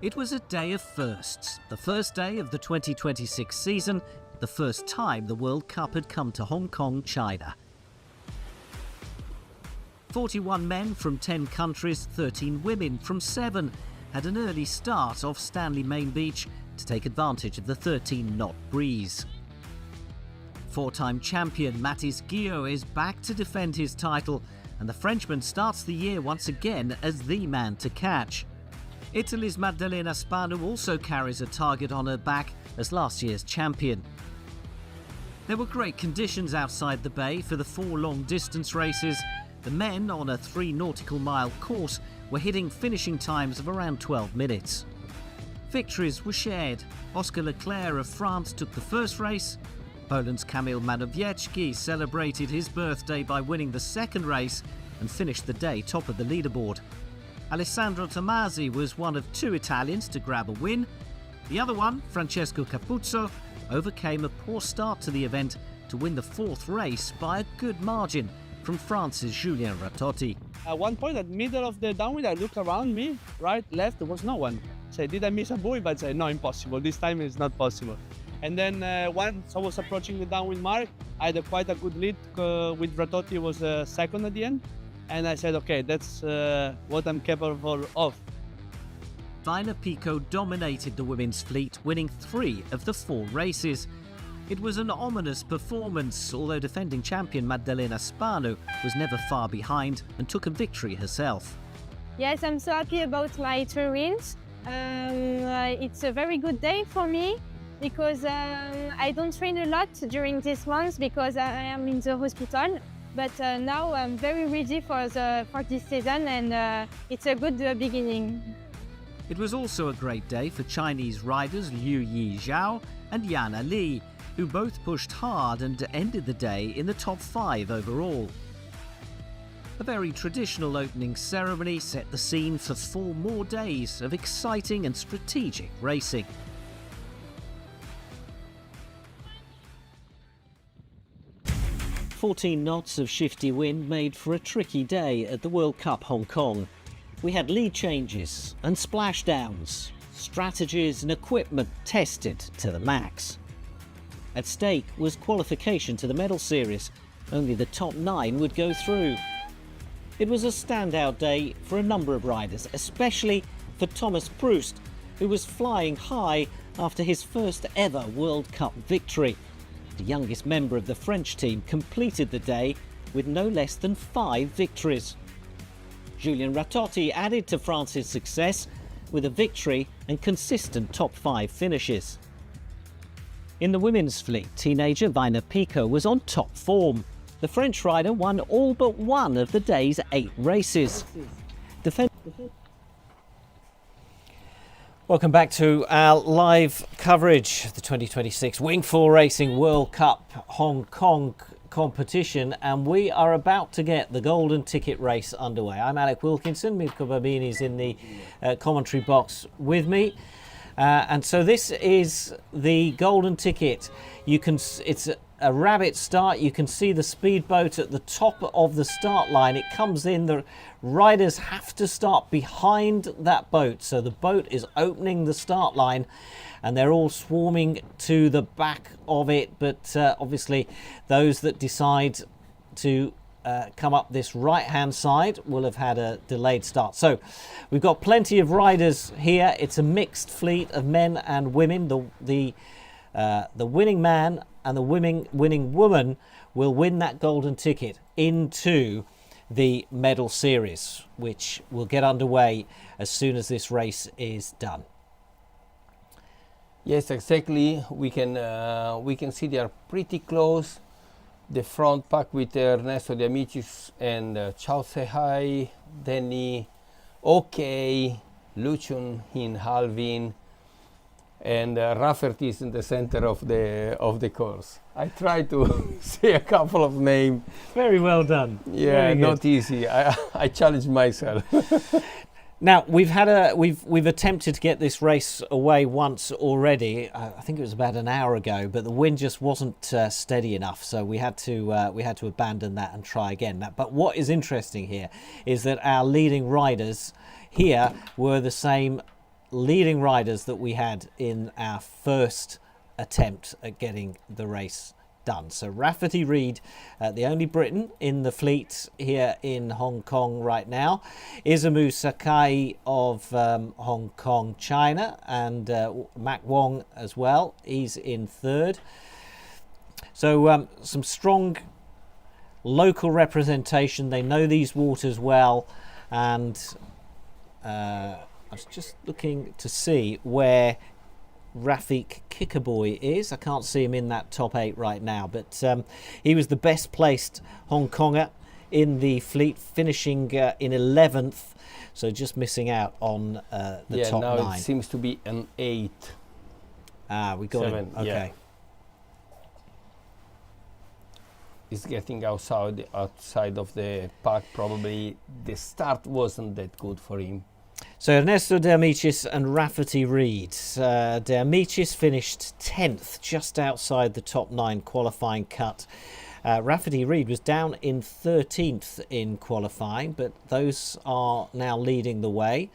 It was a day of firsts, the first day of the 2026 season, the first time the World Cup had come to Hong Kong, China. 41 men from 10 countries, 13 women from 7 had an early start off Stanley Main Beach to take advantage of the 13-knot breeze. Four-time champion Mathis Guillot is back to defend his title, and the Frenchman starts the year once again as the man to catch. Italy's Maddalena Spanu also carries a target on her back as last year's champion. There were great conditions outside the bay for the 4 long-distance races. The men, on a 3 nautical mile course, were hitting finishing times of around 12 minutes. Victories were shared. Oscar Leclerc of France took the first race. Poland's Kamil Mazowiecki celebrated his birthday by winning the second race and finished the day top of the leaderboard. Alessandro Tomasi was one of 2 Italians to grab a win. The other one, Francesco Capuzzo, overcame a poor start to the event to win the 4th race by a good margin from France's Julien Ratotti. At one point, at the middle of the downwind, I looked around me, right, left, there was no one. So did I miss a buoy? But I said, no, impossible. This time it's not possible. And then once I was approaching the downwind mark, I had quite a good lead with Ratotti, was second at the end. And I said, okay, that's what I'm capable of. Vina Pico dominated the women's fleet, winning 3 of the 4 races. It was an ominous performance, although defending champion Maddalena Spanu was never far behind and took a victory herself. Yes, I'm so happy about my 2 wins. It's a very good day for me because I don't train a lot during this month because I am in the hospital. But now I'm very ready for this season, and it's a good beginning. It was also a great day for Chinese riders Liu Yi Zhao and Yana Li, who both pushed hard and ended the day in the top 5 overall. A very traditional opening ceremony set the scene for 4 more days of exciting and strategic racing. "14 knots of shifty wind made for a tricky day at the World Cup Hong Kong. We had lead changes and splashdowns, strategies and equipment tested to the max. At stake was qualification to the medal series. Only the top 9 would go through. It was a standout day for a number of riders, especially for Thomas Proust, who was flying high after his first ever World Cup victory. The youngest member of the French team completed the day with no less than 5 victories. Julien Ratotti added to France's success with a victory and consistent top 5 finishes. In the women's fleet, teenager Vina Pico was on top form. The French rider won all but one of the day's 8 races. Welcome back to our live coverage of the 2026 WingFoil Racing World Cup Hong Kong competition, and we are about to get the golden ticket race underway. I'm Alec Wilkinson. Mirko Babini's in the commentary box with me. And so this is the golden ticket. It's a rabbit start. You can see the speedboat at the top of the start line. It comes in. The riders have to start behind that boat. So the boat is opening the start line and they're all swarming to the back of it. But obviously those that decide to come up this right-hand side will have had a delayed start. So we've got plenty of riders here. It's a mixed fleet of men and women. The winning man and the winning woman will win that golden ticket into the medal series, which will get underway as soon as this race is done. Yes, exactly. We can see they are pretty close. The front pack with Ernesto De Amicis and Chao Sehai, Denny, OK, Lucian in Halvin, and Rafferty is in the center of the course. I try to say a couple of names. Very well done. Yeah, not easy. I challenge myself. Now we've attempted to get this race away once already. I think it was about an hour ago, but the wind just wasn't steady enough, so we had to abandon that and try again. But what is interesting here is that our leading riders here were the same leading riders that we had in our first attempt at getting the race done. So Rafferty Reid, the only Briton in the fleet here in Hong Kong right now. Izumu Sakai of Hong Kong, China, and Mac Wong as well. He's in third. So some strong local representation. They know these waters well, and I was just looking to see where Rafik Kickaboy is. I can't see him in that top 8 right now, but he was the best placed Hong Konger in the fleet, finishing in 11th, so just missing out on the top 9. Now it seems to be an 8. We got 7, him. Okay. yeah. He's getting outside of the pack. Probably the start wasn't that good for him. So Ernesto De Amicis and Rafferty Reid. De Amicis finished 10th, just outside the top 9 qualifying cut. Rafferty Reid was down in 13th in qualifying, but those are now leading the way.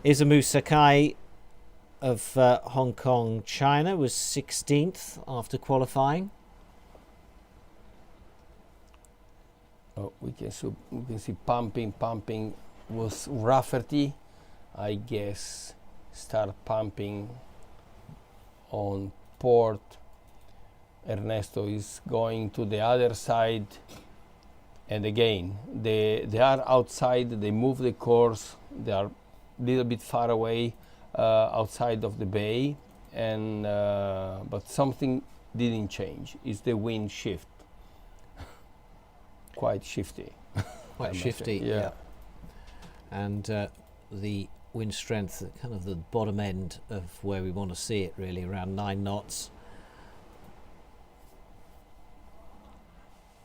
Izumu Sakai of Hong Kong, China was 16th after qualifying. Oh, we can see pumping was Rafferty, I guess. Start pumping on port. Ernesto is going to the other side, and again they are outside. They move the course. They are a little bit far away outside of the bay, and but something didn't change. It's the wind shift. Quite shifty. Quite shifty, yeah. And the wind strength at kind of the bottom end of where we want to see it, really, around 9 knots.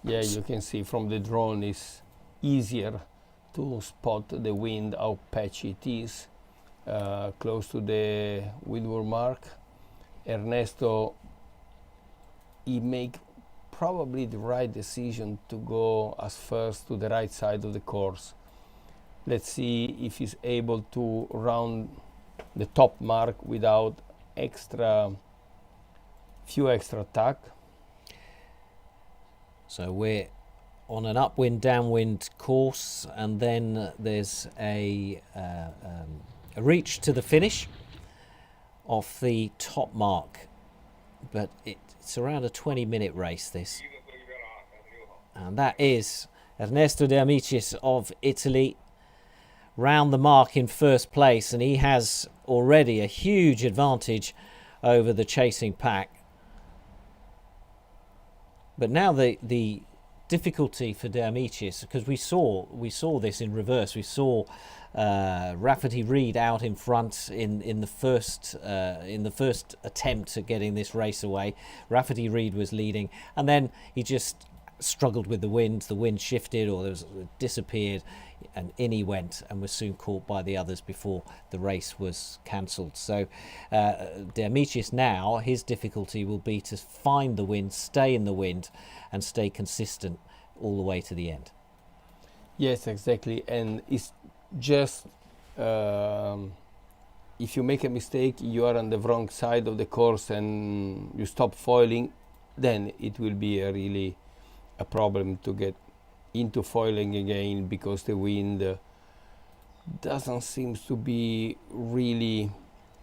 Yeah, you can see from the drone it's easier to spot the wind, how patchy it is, close to the windward mark. Ernesto, he make probably the right decision to go as first to the right side of the course. Let's see if he's able to round the top mark without few extra tack. So we're on an upwind downwind course, and then there's a reach to the finish off the top mark, but it's around a 20-minute race, this, and that is Ernesto De Amicis of Italy round the mark in first place, and he has already a huge advantage over the chasing pack. But now the difficulty for De Amicis, because we saw this in reverse. We saw Rafferty Reid out in front in the first attempt at getting this race away. Rafferty Reid was leading, and then he just struggled with the wind. The wind shifted, or disappeared, and in he went, and was soon caught by the others before the race was cancelled. So De Amicis now, his difficulty will be to find the wind, stay in the wind, and stay consistent all the way to the end. Yes, exactly. And it's just if you make a mistake, you are on the wrong side of the course and you stop foiling, then it will be a problem to get into foiling again, because the wind doesn't seem to be really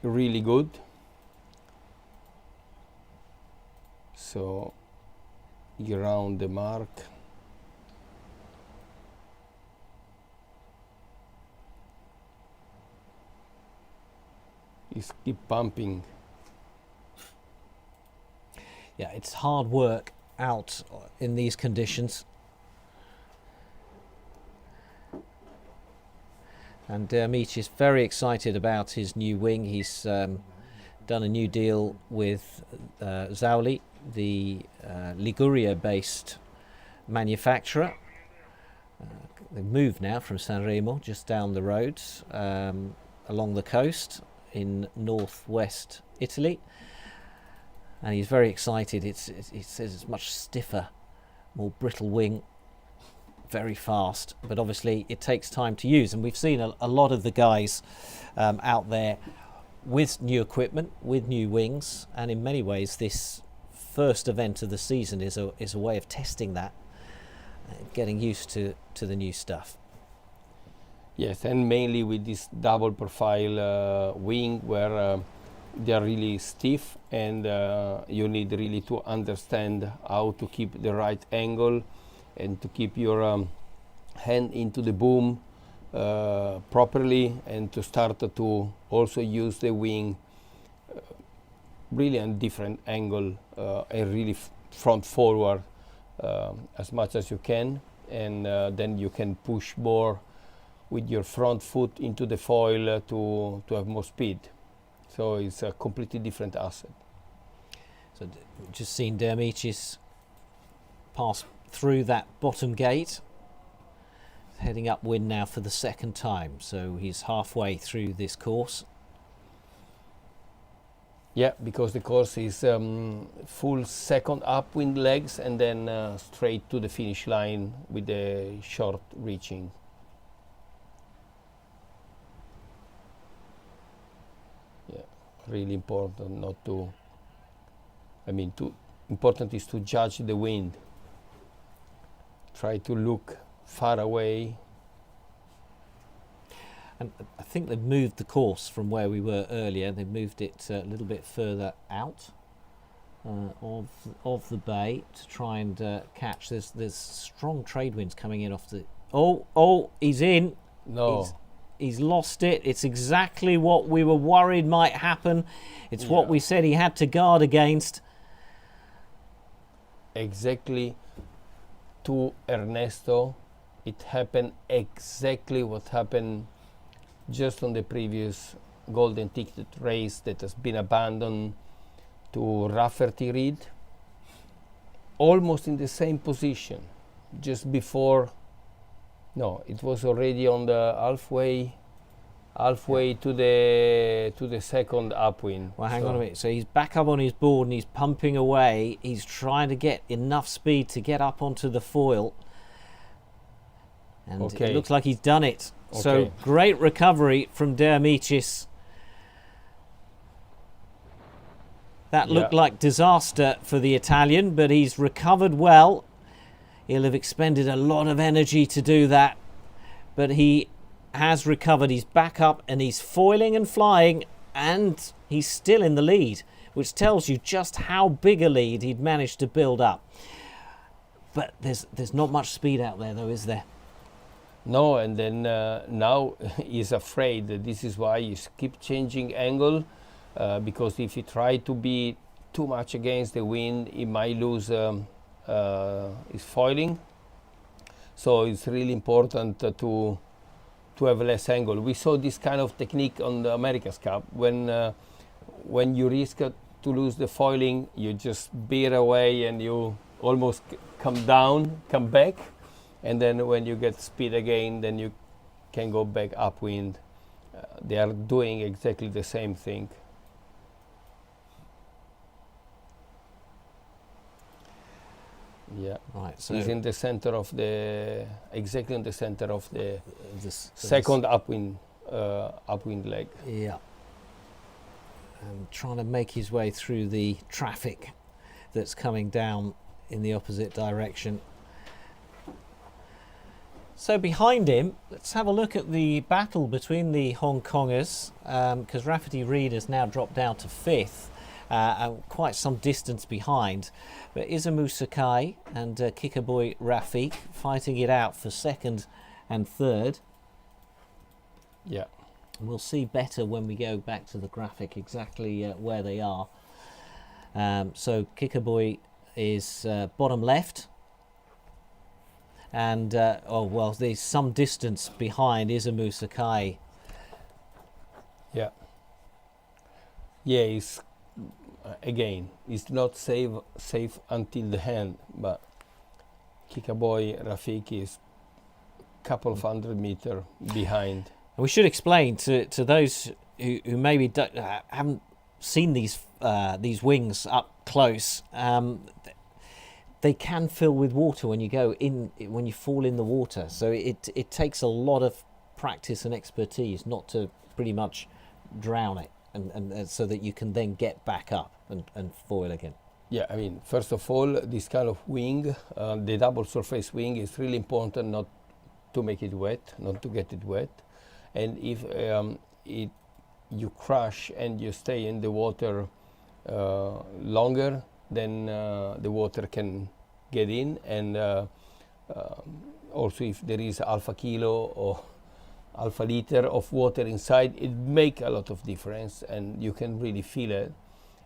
good. So you round the mark. Just keep pumping. Yeah, it's hard work out in these conditions. And Amici is very excited about his new wing. He's done a new deal with Zauli, the Liguria-based manufacturer. They've moved now from Sanremo, just down the road, along the coast in northwest Italy. And he's very excited. He says it's much stiffer, more brittle wing, very fast, but obviously it takes time to use. And we've seen a lot of the guys out there with new equipment, with new wings, and in many ways this first event of the season is a way of testing that, getting used to the new stuff. Yes, and mainly with this double profile wing where they are really stiff, and you need really to understand how to keep the right angle and to keep your hand into the boom properly, and to start to also use the wing really on different angle and really front forward as much as you can, and then you can push more with your front foot into the foil to have more speed. So it's a completely different asset. So just seen Dermicis pass through that bottom gate, heading upwind now for the second time. So he's halfway through this course. Yeah, because the course is full second upwind legs and then straight to the finish line with the short reaching. Yeah, really important not to, important is to judge the wind. Try to look far away. And I think they've moved the course from where we were earlier. They've moved it a little bit further out of the bay to try and catch. There's strong trade winds coming in off the. Oh! He's in. No. He's lost it. It's exactly what we were worried might happen. It's what we said he had to guard against. Exactly to Ernesto, it happened exactly what happened just on the previous golden ticket race that has been abandoned to Rafferty Reed, almost in the same position, just before. No, it was already on the halfway to the second upwind. Well, hang on a minute. So he's back up on his board and he's pumping away. He's trying to get enough speed to get up onto the foil. And it looks like he's done it. Okay. So great recovery from Dermicis. That looked like disaster for the Italian, but he's recovered well. He'll have expended a lot of energy to do that, but he has recovered. He's back up and he's foiling and flying, and he's still in the lead, which tells you just how big a lead he'd managed to build up. But there's not much speed out there, though, is there? No, and then now he's afraid. This is why he keeps changing angle, because if he try to be too much against the wind, he might lose his foiling. So it's really important to have less angle. We saw this kind of technique on the America's Cup. When you risk to lose the foiling, you just veer away and you almost come back. And then when you get speed again, then you can go back upwind. They are doing exactly the same thing. Yeah, right. So he's in the center of exactly in the center of the second upwind leg. Yeah, and trying to make his way through the traffic that's coming down in the opposite direction. So behind him, let's have a look at the battle between the Hong Kongers, because Rafferty Reed has now dropped down to 5th. Quite some distance behind, but Izumu Sakai and Kikaboy Rafik fighting it out for 2nd and 3rd. Yeah, we'll see better when we go back to the graphic exactly where they are. So Kikaboy is bottom left, and there's some distance behind Izumu Sakai. Yeah, he's again, it's not safe until the end, but Kikaboy Rafik is a couple of 100 meters behind. And we should explain to those who maybe haven't seen these wings up close. they can fill with water when you go in, when you fall in the water. So it takes a lot of practice and expertise not to pretty much drown it, and so that you can then get back up and foil again. Yeah, I mean, first of all, this kind of wing, the double surface wing, is really important not to make it wet, not to get it wet. And if you crash and you stay in the water longer, then the water can get in, and also if there is alpha kilo or alpha liter of water inside, it make a lot of difference, and you can really feel it.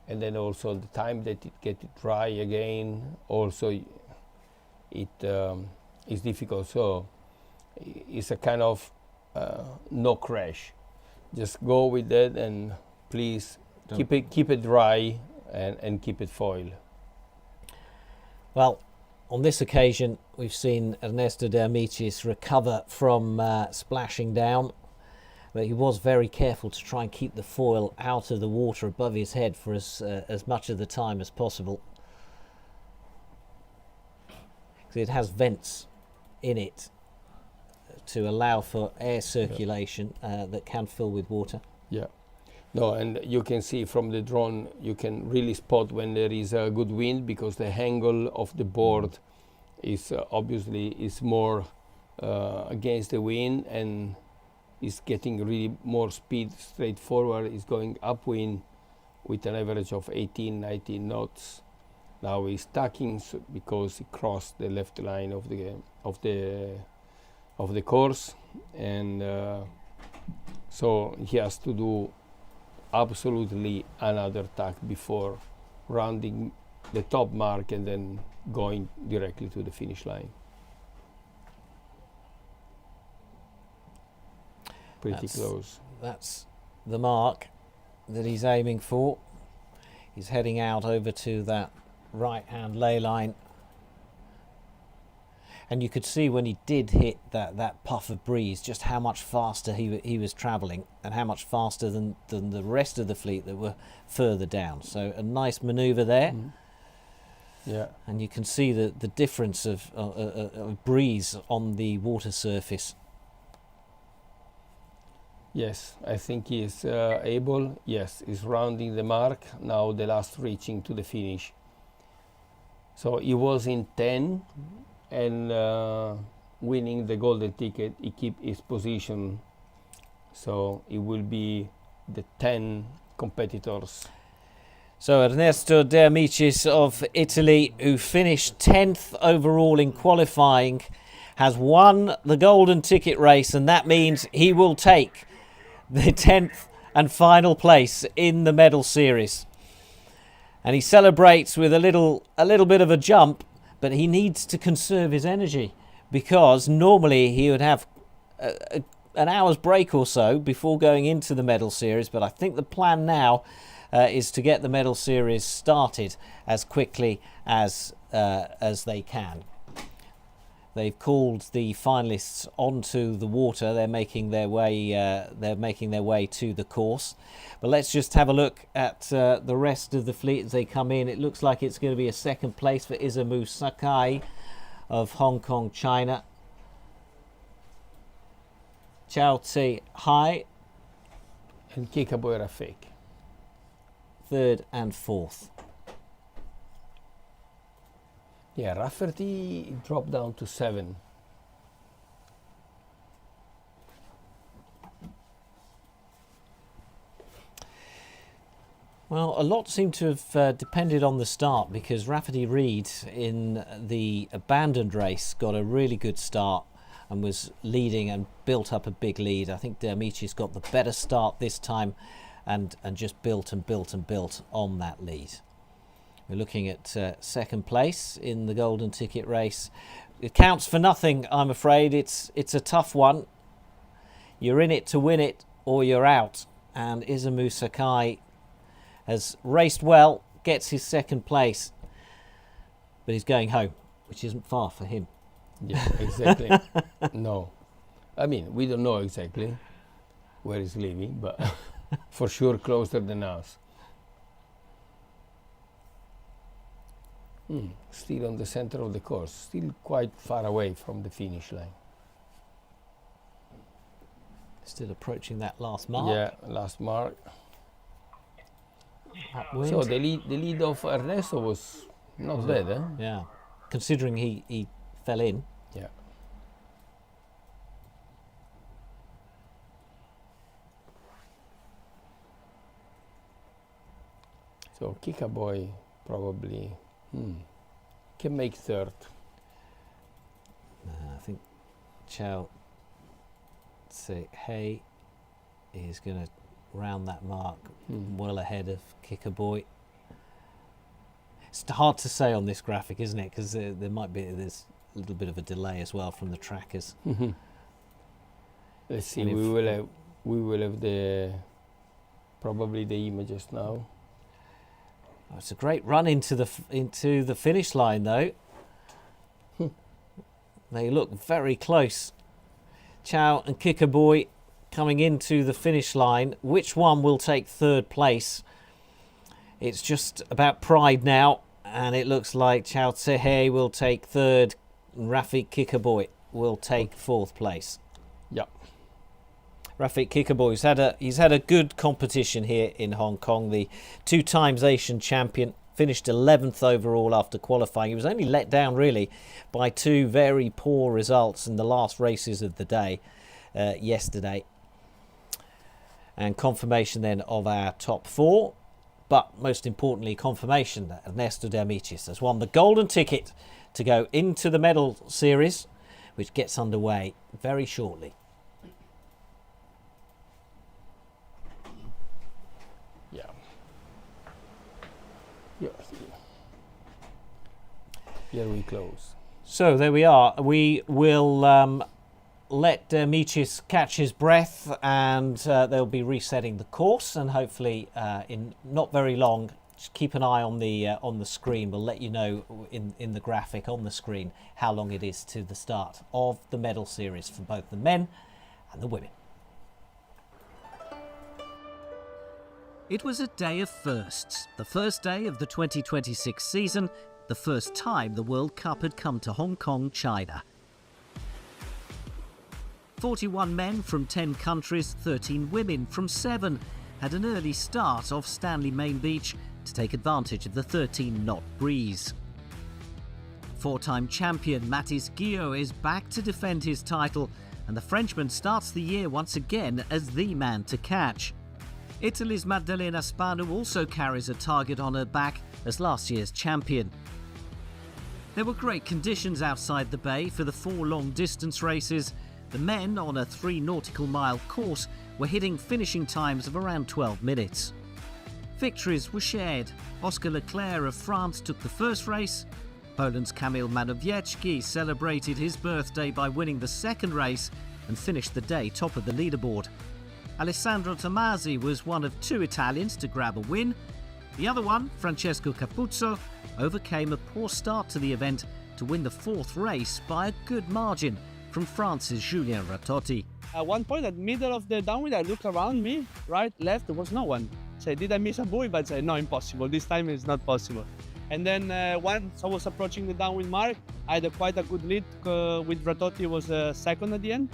And then also the time that it gets dry again, also it is difficult. So it's a kind of no crash. Just go with that, and please keep it dry and keep it foil. Well, on this occasion, we've seen Ernesto De Amicis recover from splashing down, but he was very careful to try and keep the foil out of the water above his head for as much of the time as possible. So it has vents in it to allow for air circulation that can fill with water. Yeah. No, and you can see from the drone, you can really spot when there is a good wind, because the angle of the board is obviously is more against the wind, and is getting really more speed straight forward. Is going upwind with an average of 18, 19 knots. Now he's tacking because he crossed the left line of the course, and so he has to do absolutely another tack before rounding the top mark and then going directly to the finish line. Pretty close. That's the mark that he's aiming for. He's heading out over to that right-hand ley line. And you could see when he did hit that puff of breeze just how much faster he was travelling, and how much faster than the rest of the fleet that were further down. So a nice manoeuvre there. Mm-hmm. Yeah. And you can see the difference of breeze on the water surface. Yes, I think he is able. Yes, he's rounding the mark. Now the last reaching to the finish. So he was in 10. And winning the golden ticket, he keep his position, so it will be the 10 competitors. So Ernesto De Amicis of Italy, who finished 10th overall in qualifying, has won the golden ticket race, and that means he will take the 10th and final place in the medal series. And he celebrates with a little bit of a jump. But he needs to conserve his energy, because normally he would have an hour's break or so before going into the medal series. But I think the plan now is to get the medal series started as quickly as they can. They've called the finalists onto the water. They're making their way. To the course. But let's just have a look at the rest of the fleet as they come in. It looks like it's going to be a second place for Izumu Sakai of Hong Kong, China. Chao Tse Hai And Kikaboy fake. third and fourth. Yeah, Rafferty dropped down to 7. Well, a lot seemed to have depended on the start, because Rafferty Reed in the abandoned race got a really good start and was leading and built up a big lead. I think De Amicis got the better start this time and just built and built and built on that lead. We're looking at second place in the golden ticket race. It counts for nothing, I'm afraid. It's a tough one. You're in it to win it or you're out. And Izumu Sakai has raced well, gets his second place, but he's going home, which isn't far for him. Yeah, exactly. No. I mean, we don't know exactly where he's living, but for sure closer than us. Still on the center of the course, still quite far away from the finish line. Still approaching that last mark. Yeah, last mark. Upwind. So the lead of Ernesto was not bad, eh? Yeah, considering he fell in. Yeah. So Kikaboy probably can make third. I think Chao Hey is going to round that mark well ahead of Kikaboy. It's hard to say on this graphic, isn't it? Because there's a little bit of a delay as well from the trackers. Let's see. And We will have the probably the images now. Oh, it's a great run into the finish line, though. They look very close. Chao and Kikaboy coming into the finish line. Which one will take third place? It's just about pride now, and it looks like Chao Tsehe will take third, and Rafik Kikaboy will take fourth place. Yeah. Rafik Kikaboy, he's had a good competition here in Hong Kong. The 2 times Asian champion, finished 11th overall after qualifying. He was only let down really by 2 very poor results in the last races of the day yesterday. And confirmation then of our top 4. But most importantly, confirmation that Ernesto de Amicis has won the golden ticket to go into the medal series, which gets underway very shortly. Yeah. Yeah. Here we close. So there we are. We will let Michis catch his breath, and they'll be resetting the course, and hopefully in not very long, just keep an eye on the screen. We'll let you know in the graphic on the screen how long it is to the start of the medal series for both the men and the women. It was a day of firsts, the first day of the 2026 season, the first time the World Cup had come to Hong Kong, China. 41 men from 10 countries, 13 women from 7 had an early start off Stanley Main Beach to take advantage of the 13-knot breeze. 4-time champion Mathis Guillot is back to defend his title, and the Frenchman starts the year once again as the man to catch. Italy's Maddalena Spanu also carries a target on her back as last year's champion. There were great conditions outside the bay for the 4 long-distance races. The men, on a 3 nautical mile course, were hitting finishing times of around 12 minutes. Victories were shared. Oscar Leclerc of France took the first race. Poland's Kamil Manowiecki celebrated his birthday by winning the second race and finished the day top of the leaderboard. Alessandro Tomasi was one of 2 Italians to grab a win. The other one, Francesco Capuzzo, overcame a poor start to the event to win the 4th race by a good margin from France's Julien Ratotti. At one point, at the middle of the downwind, I look around me, right, left, there was no one. Say, did I miss a buoy? But I said, no, impossible. This time it's not possible. And then once I was approaching the downwind mark, I had quite a good lead with Ratotti was second at the end.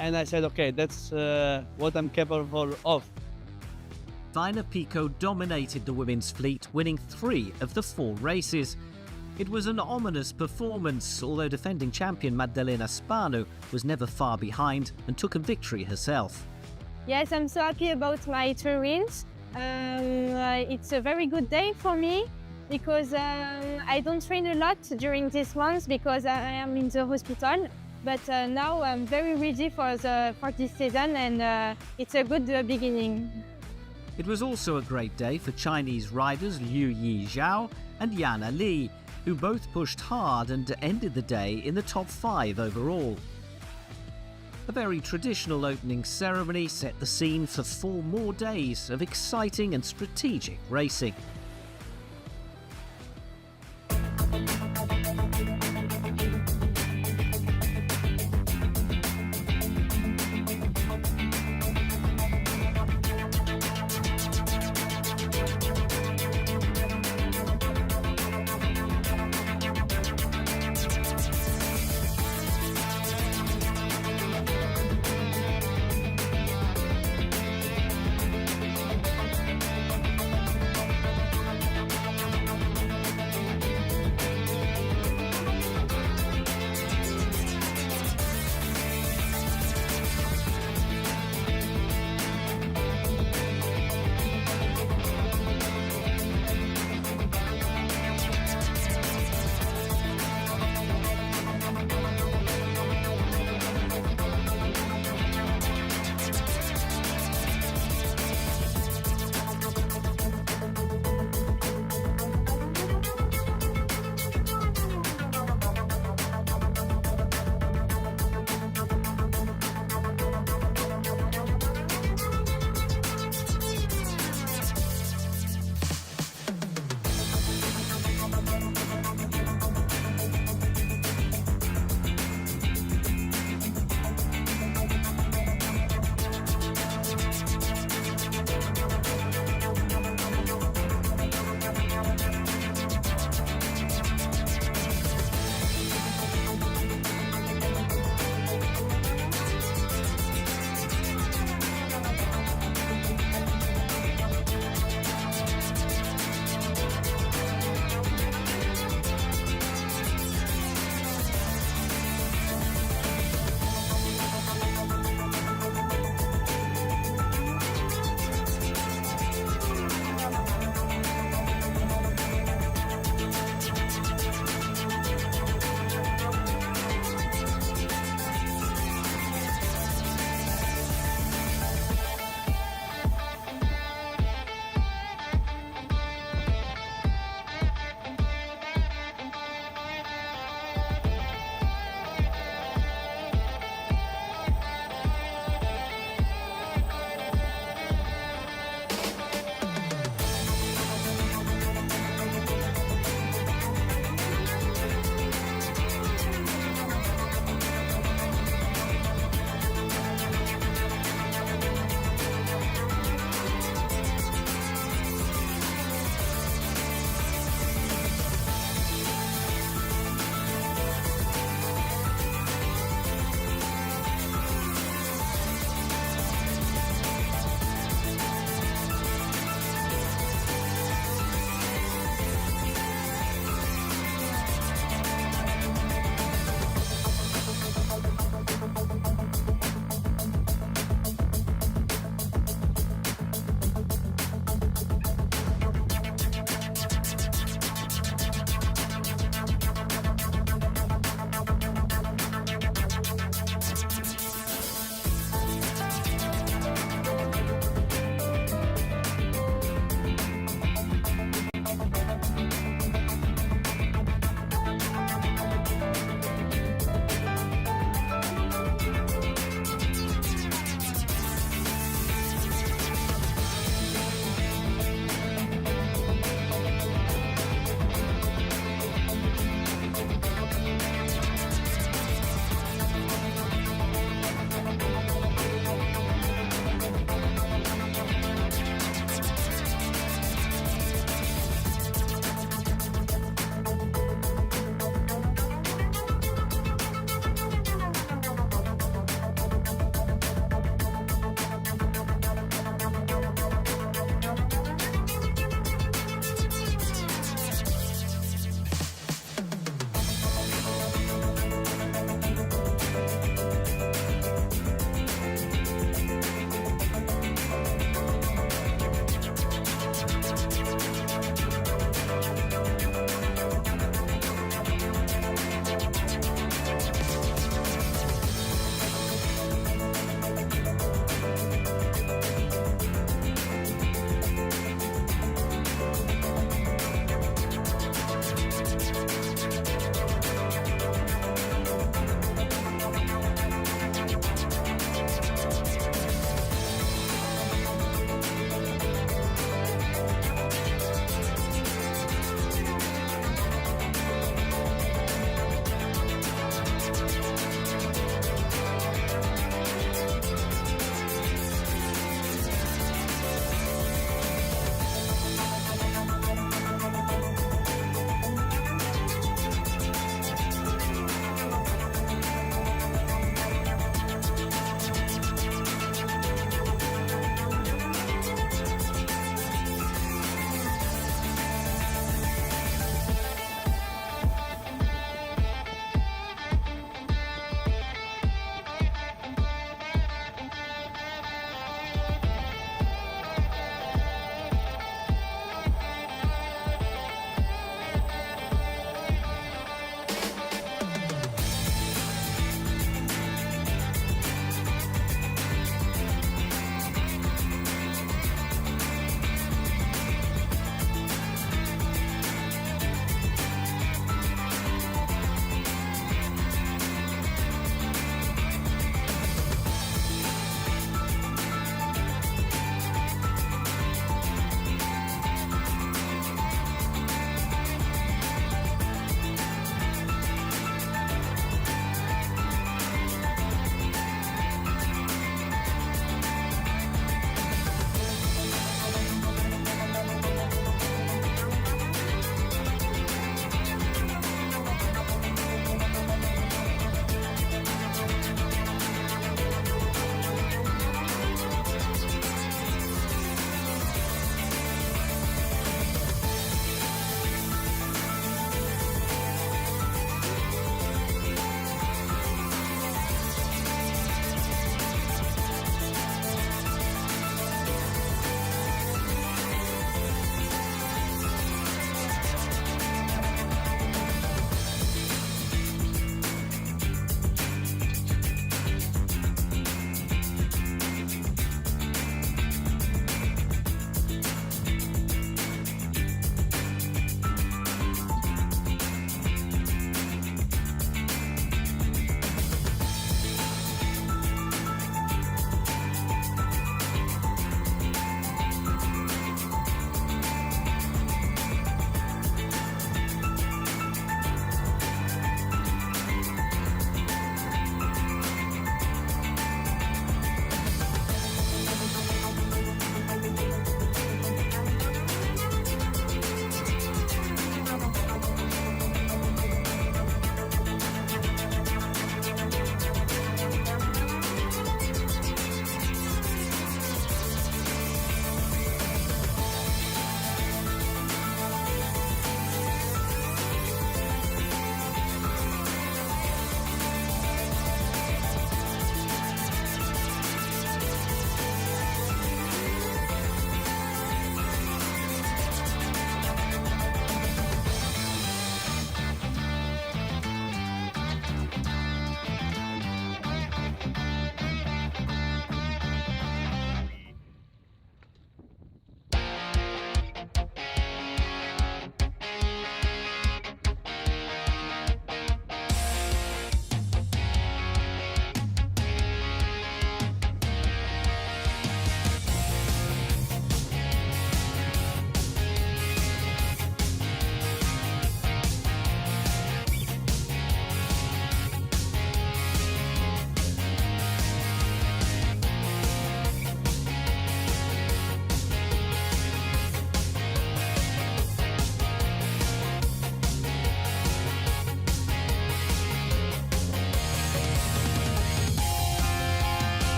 And I said, okay, that's what I'm capable of. Vina Pico dominated the women's fleet, winning 3 of the 4 races. It was an ominous performance, although defending champion Maddalena Spanu was never far behind and took a victory herself. Yes, I'm so happy about my 2 wins. It's a very good day for me because I don't train a lot during these months because I am in the hospital. But now I'm very ready for this season, and it's a good beginning. It was also a great day for Chinese riders Liu Yi Zhao and Yana Li, who both pushed hard and ended the day in the top 5 overall. A very traditional opening ceremony set the scene for 4 more days of exciting and strategic racing.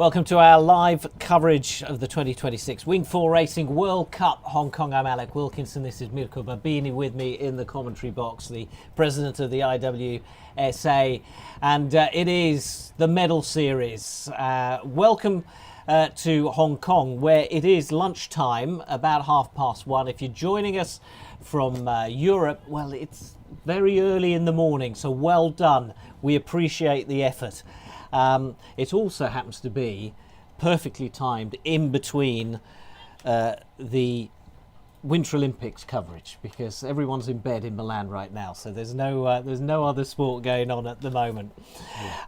Welcome to our live coverage of the 2026 WingFoil Racing World Cup Hong Kong. I'm Alec Wilkinson. This is Mirko Babini with me in the commentary box, the president of the IWSA, and it is the medal series. Welcome to Hong Kong, where it is lunchtime, about 1:30. If you're joining us from Europe, well, it's very early in the morning, so well done. We appreciate the effort. It also happens to be perfectly timed in between the Winter Olympics coverage, because everyone's in bed in Milan right now, so there's no other sport going on at the moment.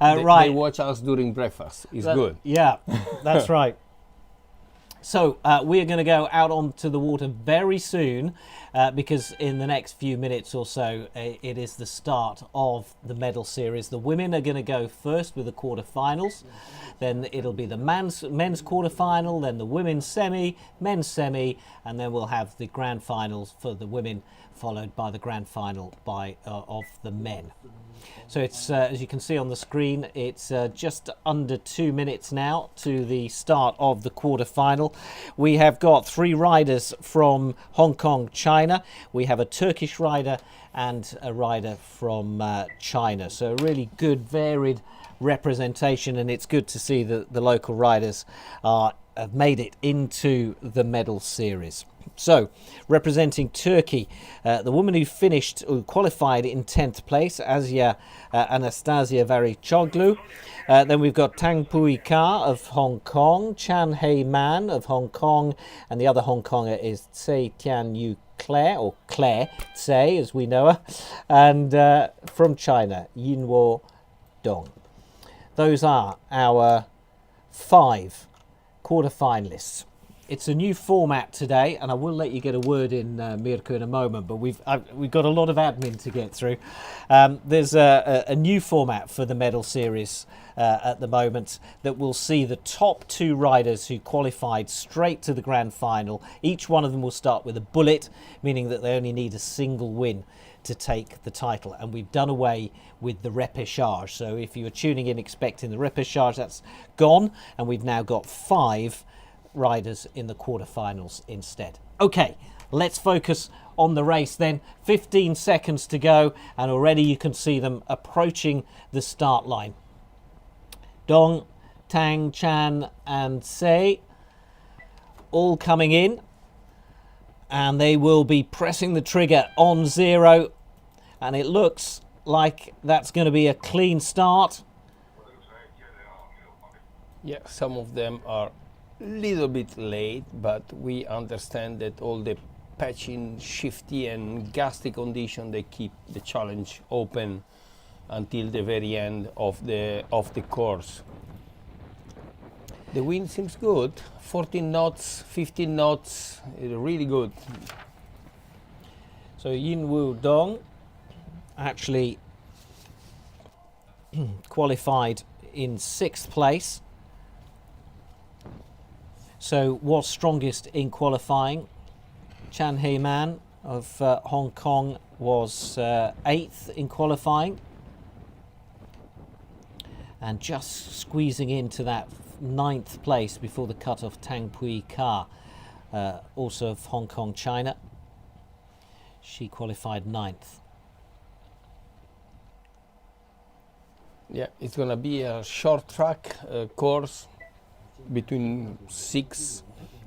They watch us during breakfast. It's good. Yeah, that's right. So we are going to go out onto the water very soon, because in the next few minutes or so, it is the start of the medal series. The women are going to go first with the quarterfinals. Then it'll be the men's quarterfinal, then the women's semi, men's semi, and then we'll have the grand finals for the women, followed by the grand final of the men. So it's, as you can see on the screen, it's just under 2 minutes now to the start of the quarterfinal. We have got 3 riders from Hong Kong, China. We have a Turkish rider and a rider from China. So a really good, varied representation, and it's good to see that the local riders have made it into the medal series. So, representing Turkey, the woman who qualified in 10th place, Anastasia Varichoglu. Then we've got Tang Pui Ka of Hong Kong, Chan Hei Man of Hong Kong, and the other Hong Konger is Tsai Tian Yu Claire, or Claire Tsai as we know her, and from China, Yinwo Dong. Those are our 5 quarterfinalists. It's a new format today, and I will let you get a word in, Mirko, in a moment, but we've got a lot of admin to get through. There's a new format for the medal series at the moment that will see the top 2 riders who qualified straight to the grand final. Each one of them will start with a bullet, meaning that they only need a single win to take the title, and we've done away with the repechage. So if you were tuning in expecting the repechage, that's gone, and we've now got 5 riders in the quarterfinals instead. Okay, let's focus on the race then. 15 seconds to go, and already you can see them approaching the start line. Dong, Tang, Chan and Sei all coming in, and they will be pressing the trigger on 0, and it looks like that's going to be a clean start. Yeah, some of them are little bit late, but we understand that all the patching, shifty and gusty condition, they keep the challenge open until the very end of the course. The wind seems good, 14 knots, 15 knots, really good. So Yinwo Dong actually qualified in 6th place. So was strongest in qualifying. Chan Hei Man of Hong Kong was 8th in qualifying, and just squeezing into that 9th place before the cut-off, Tang Pui Ka, also of Hong Kong, China. She qualified 9th. Yeah, it's gonna be a short track course, between 6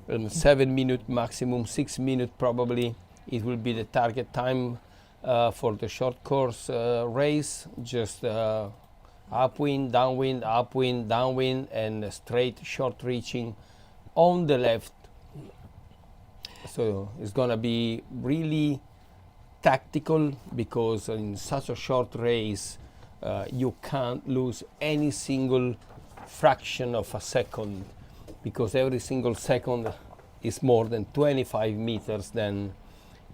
and 7 minutes maximum, 6 minutes probably. It will be the target time for the short course race. Just upwind, downwind, upwind, downwind, and straight short reaching on the left. So it's gonna be really tactical, because in such a short race you can't lose any single fraction of a second, because every single second is more than 25 meters. Then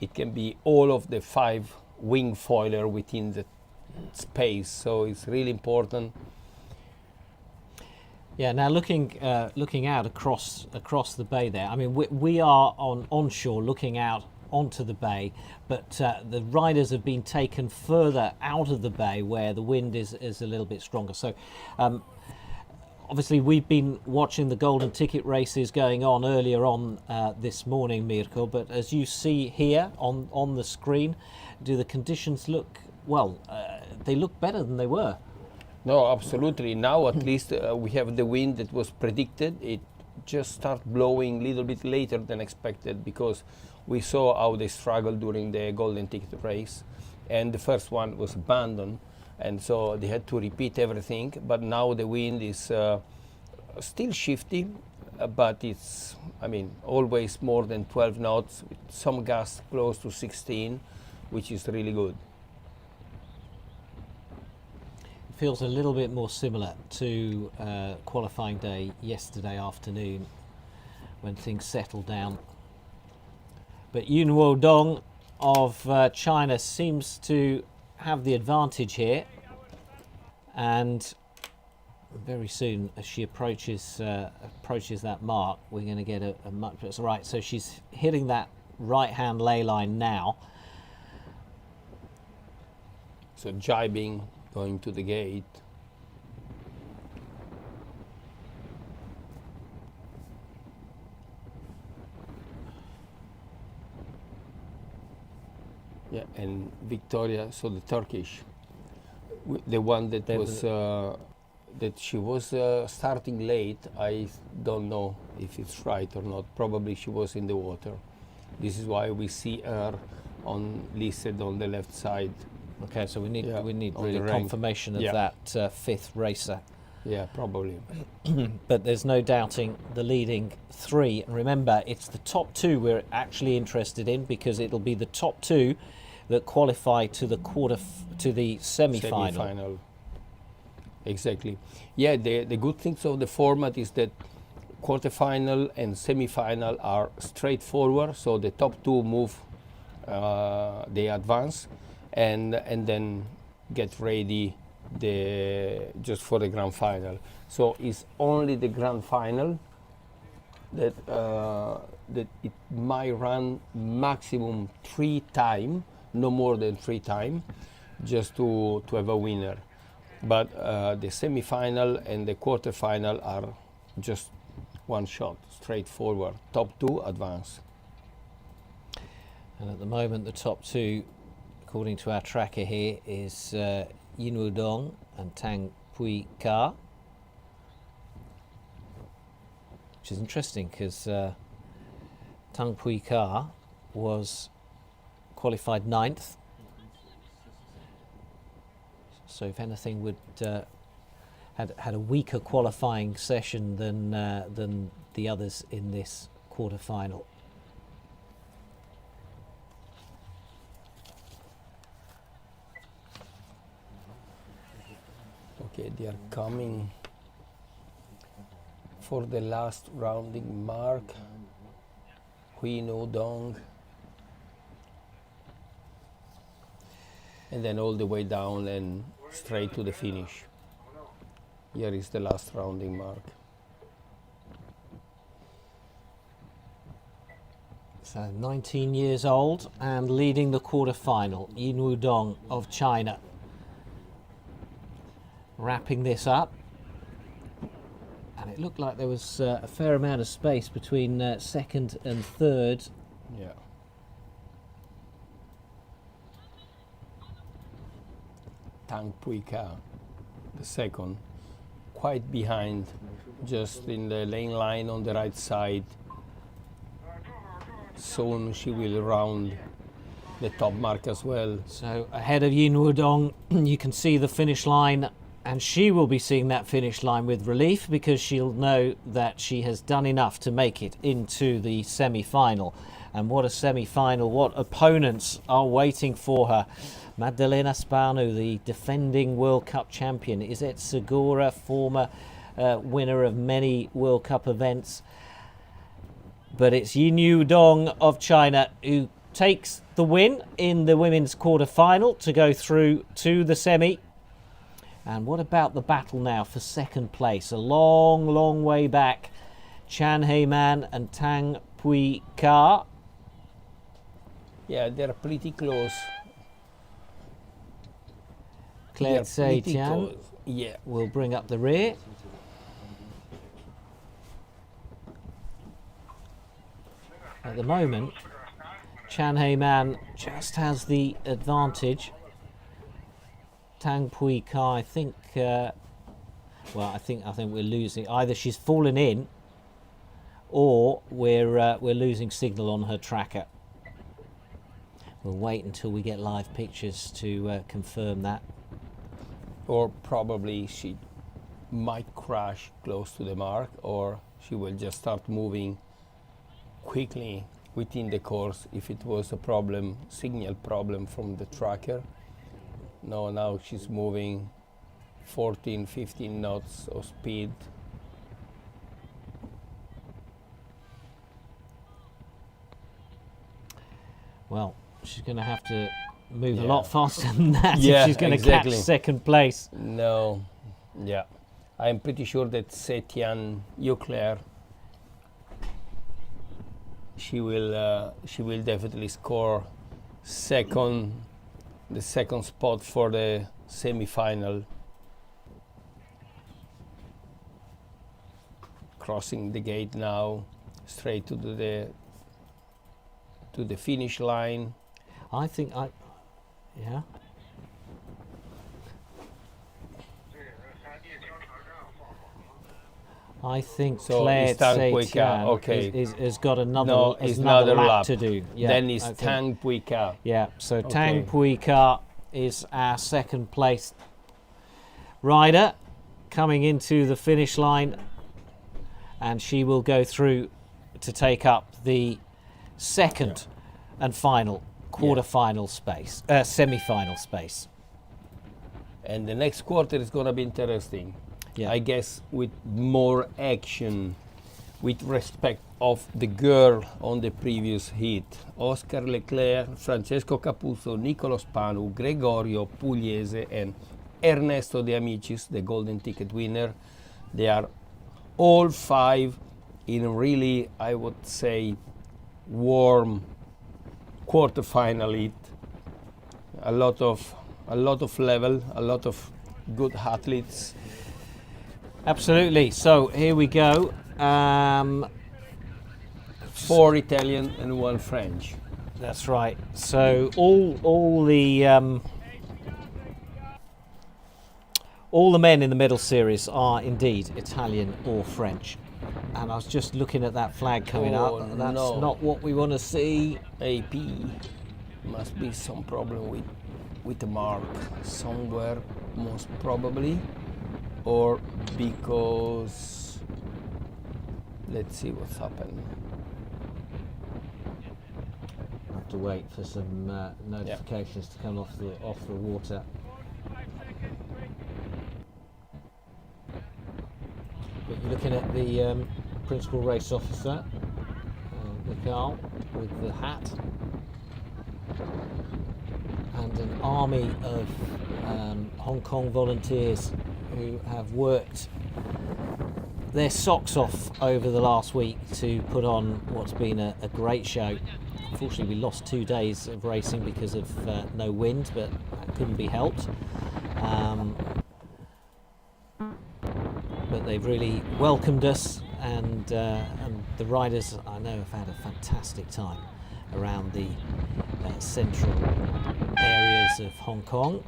it can be all of the 5 WingFoiler within the space, so it's really important. Yeah, now looking out across the bay there, I mean we are onshore looking out onto the bay, but the riders have been taken further out of the bay where the wind is a little bit stronger. So obviously we've been watching the golden ticket races going on earlier on this morning, Mirko, but as you see here on the screen, do the conditions look, well, they look better than they were? No, absolutely. Now at least we have the wind that was predicted. It just started blowing a little bit later than expected, because we saw how they struggled during the golden ticket race, and the first one was abandoned, and so they had to repeat everything. But now the wind is still shifty, but it's, I mean, always more than 12 knots, with some gusts close to 16, which is really good. Feels a little bit more similar to qualifying day yesterday afternoon when things settled down. But Yunwo Dong of China seems to have the advantage here, and very soon as she approaches that mark, we're going to get a much better. Right, so she's hitting that right hand lay line now. So jibing, going to the gate. Yeah, and Victoria, so the Turkish, the one that was that she was starting late. I don't know if it's right or not. Probably she was in the water. This is why we see her listed on the left side. Okay, so we need on really the rank. confirmation of that fifth racer. Yeah, probably. But there's no doubting the leading three. And remember, it's the top two we're actually interested in, because it'll be the top two that qualify to the semi-final. Exactly. Yeah, the good things of the format is that quarterfinal and semi-final are straightforward. So the top two move, they advance, and then get ready just for the grand final. So it's only the grand final that that it might run maximum 3 times, no more than 3 times, just to have a winner. But the semi-final and the quarter-final are just one shot, straightforward. Top two advance. And at the moment, the top two, according to our tracker here, is Yin Wudong and Tang Pui Ka. Which is interesting, because Tang Pui Ka was qualified 9th. So if anything, would had a weaker qualifying session than the others in this quarter-final. Okay, they are coming for the last rounding mark. Hui No Dong. And then all the way down and straight to the finish. Here is the last rounding mark. So 19 years old and leading the quarter-final, Yin Wudong of China. Wrapping this up. And it looked like there was a fair amount of space between second and third. Yeah. Tang Pui Ka, the second, quite behind, just in the lane line on the right side. Soon she will round the top mark as well. So ahead of Yin Wudong, you can see the finish line, and she will be seeing that finish line with relief, because she'll know that she has done enough to make it into the semi-final. And what a semi-final, what opponents are waiting for her. Maddalena Spanu, the defending World Cup champion. Izet Segura, former winner of many World Cup events. But it's Yin Wudong of China who takes the win in the women's quarter-final to go through to the semi. And what about the battle now for second place? A long, long way back. Chan Heyman and Tang Pui Ka. Yeah, they're pretty close. Claire Tsai Tian Yeah. will bring up the rear. at the moment, Chan Hei Man just has the advantage. Tang Pui Ka, I think. Well, I think we're losing. Either she's fallen in, or we're losing signal on her tracker. We'll wait until we get live pictures to confirm that. Or probably she might crash close to the mark, or she will just start moving quickly within the course if it was a problem, signal problem from the tracker. No, now she's moving 14, 15 knots of speed. Well, she's going to have to move a lot faster than that Yeah, if she's going to catch second place. No, yeah. I'm pretty sure that Setian Euclair, she will definitely score the second spot for the semi-final. Crossing the gate now, straight to the finish line. I think yeah. I think So Claire it's Tang Pui Ka, Tsetian okay. has got another, No, has it's another another lap lap. to do. Yeah, Then it's okay. Tang Pui Ka. Yeah, so Tang Okay. Pui Ka is our second place rider coming into the finish line, and she will go through to take up the second and final quarter-final space, semi-final space. And the next quarter is going to be interesting. Yeah. I guess with more action with respect of the girl on the previous heat. Oscar Leclerc, Francesco Capuzzo, Nicolo Spanu, Gregorio Pugliese and Ernesto De Amicis, the golden ticket winner. They are all five in really, I would say, warm quarterfinal heat. A lot of level, a lot of good athletes. Absolutely. So here we go. 4 Italian and 1 French. That's right. So all the men in the medal series are indeed Italian or French. And I was just looking at that flag coming up. That's not what we want to see. AP must be some problem with the mark somewhere, most probably, or because let's see what's happened. I have to wait for some notifications to come off the water. But you're looking at the principal race officer, Mikhail, with the hat, and an army of Hong Kong volunteers who have worked their socks off over the last week to put on what's been a great show. Unfortunately, we lost 2 days of racing because of no wind, but that couldn't be helped. But they've really welcomed us, and the riders, I know, have had a fantastic time around the central areas of Hong Kong.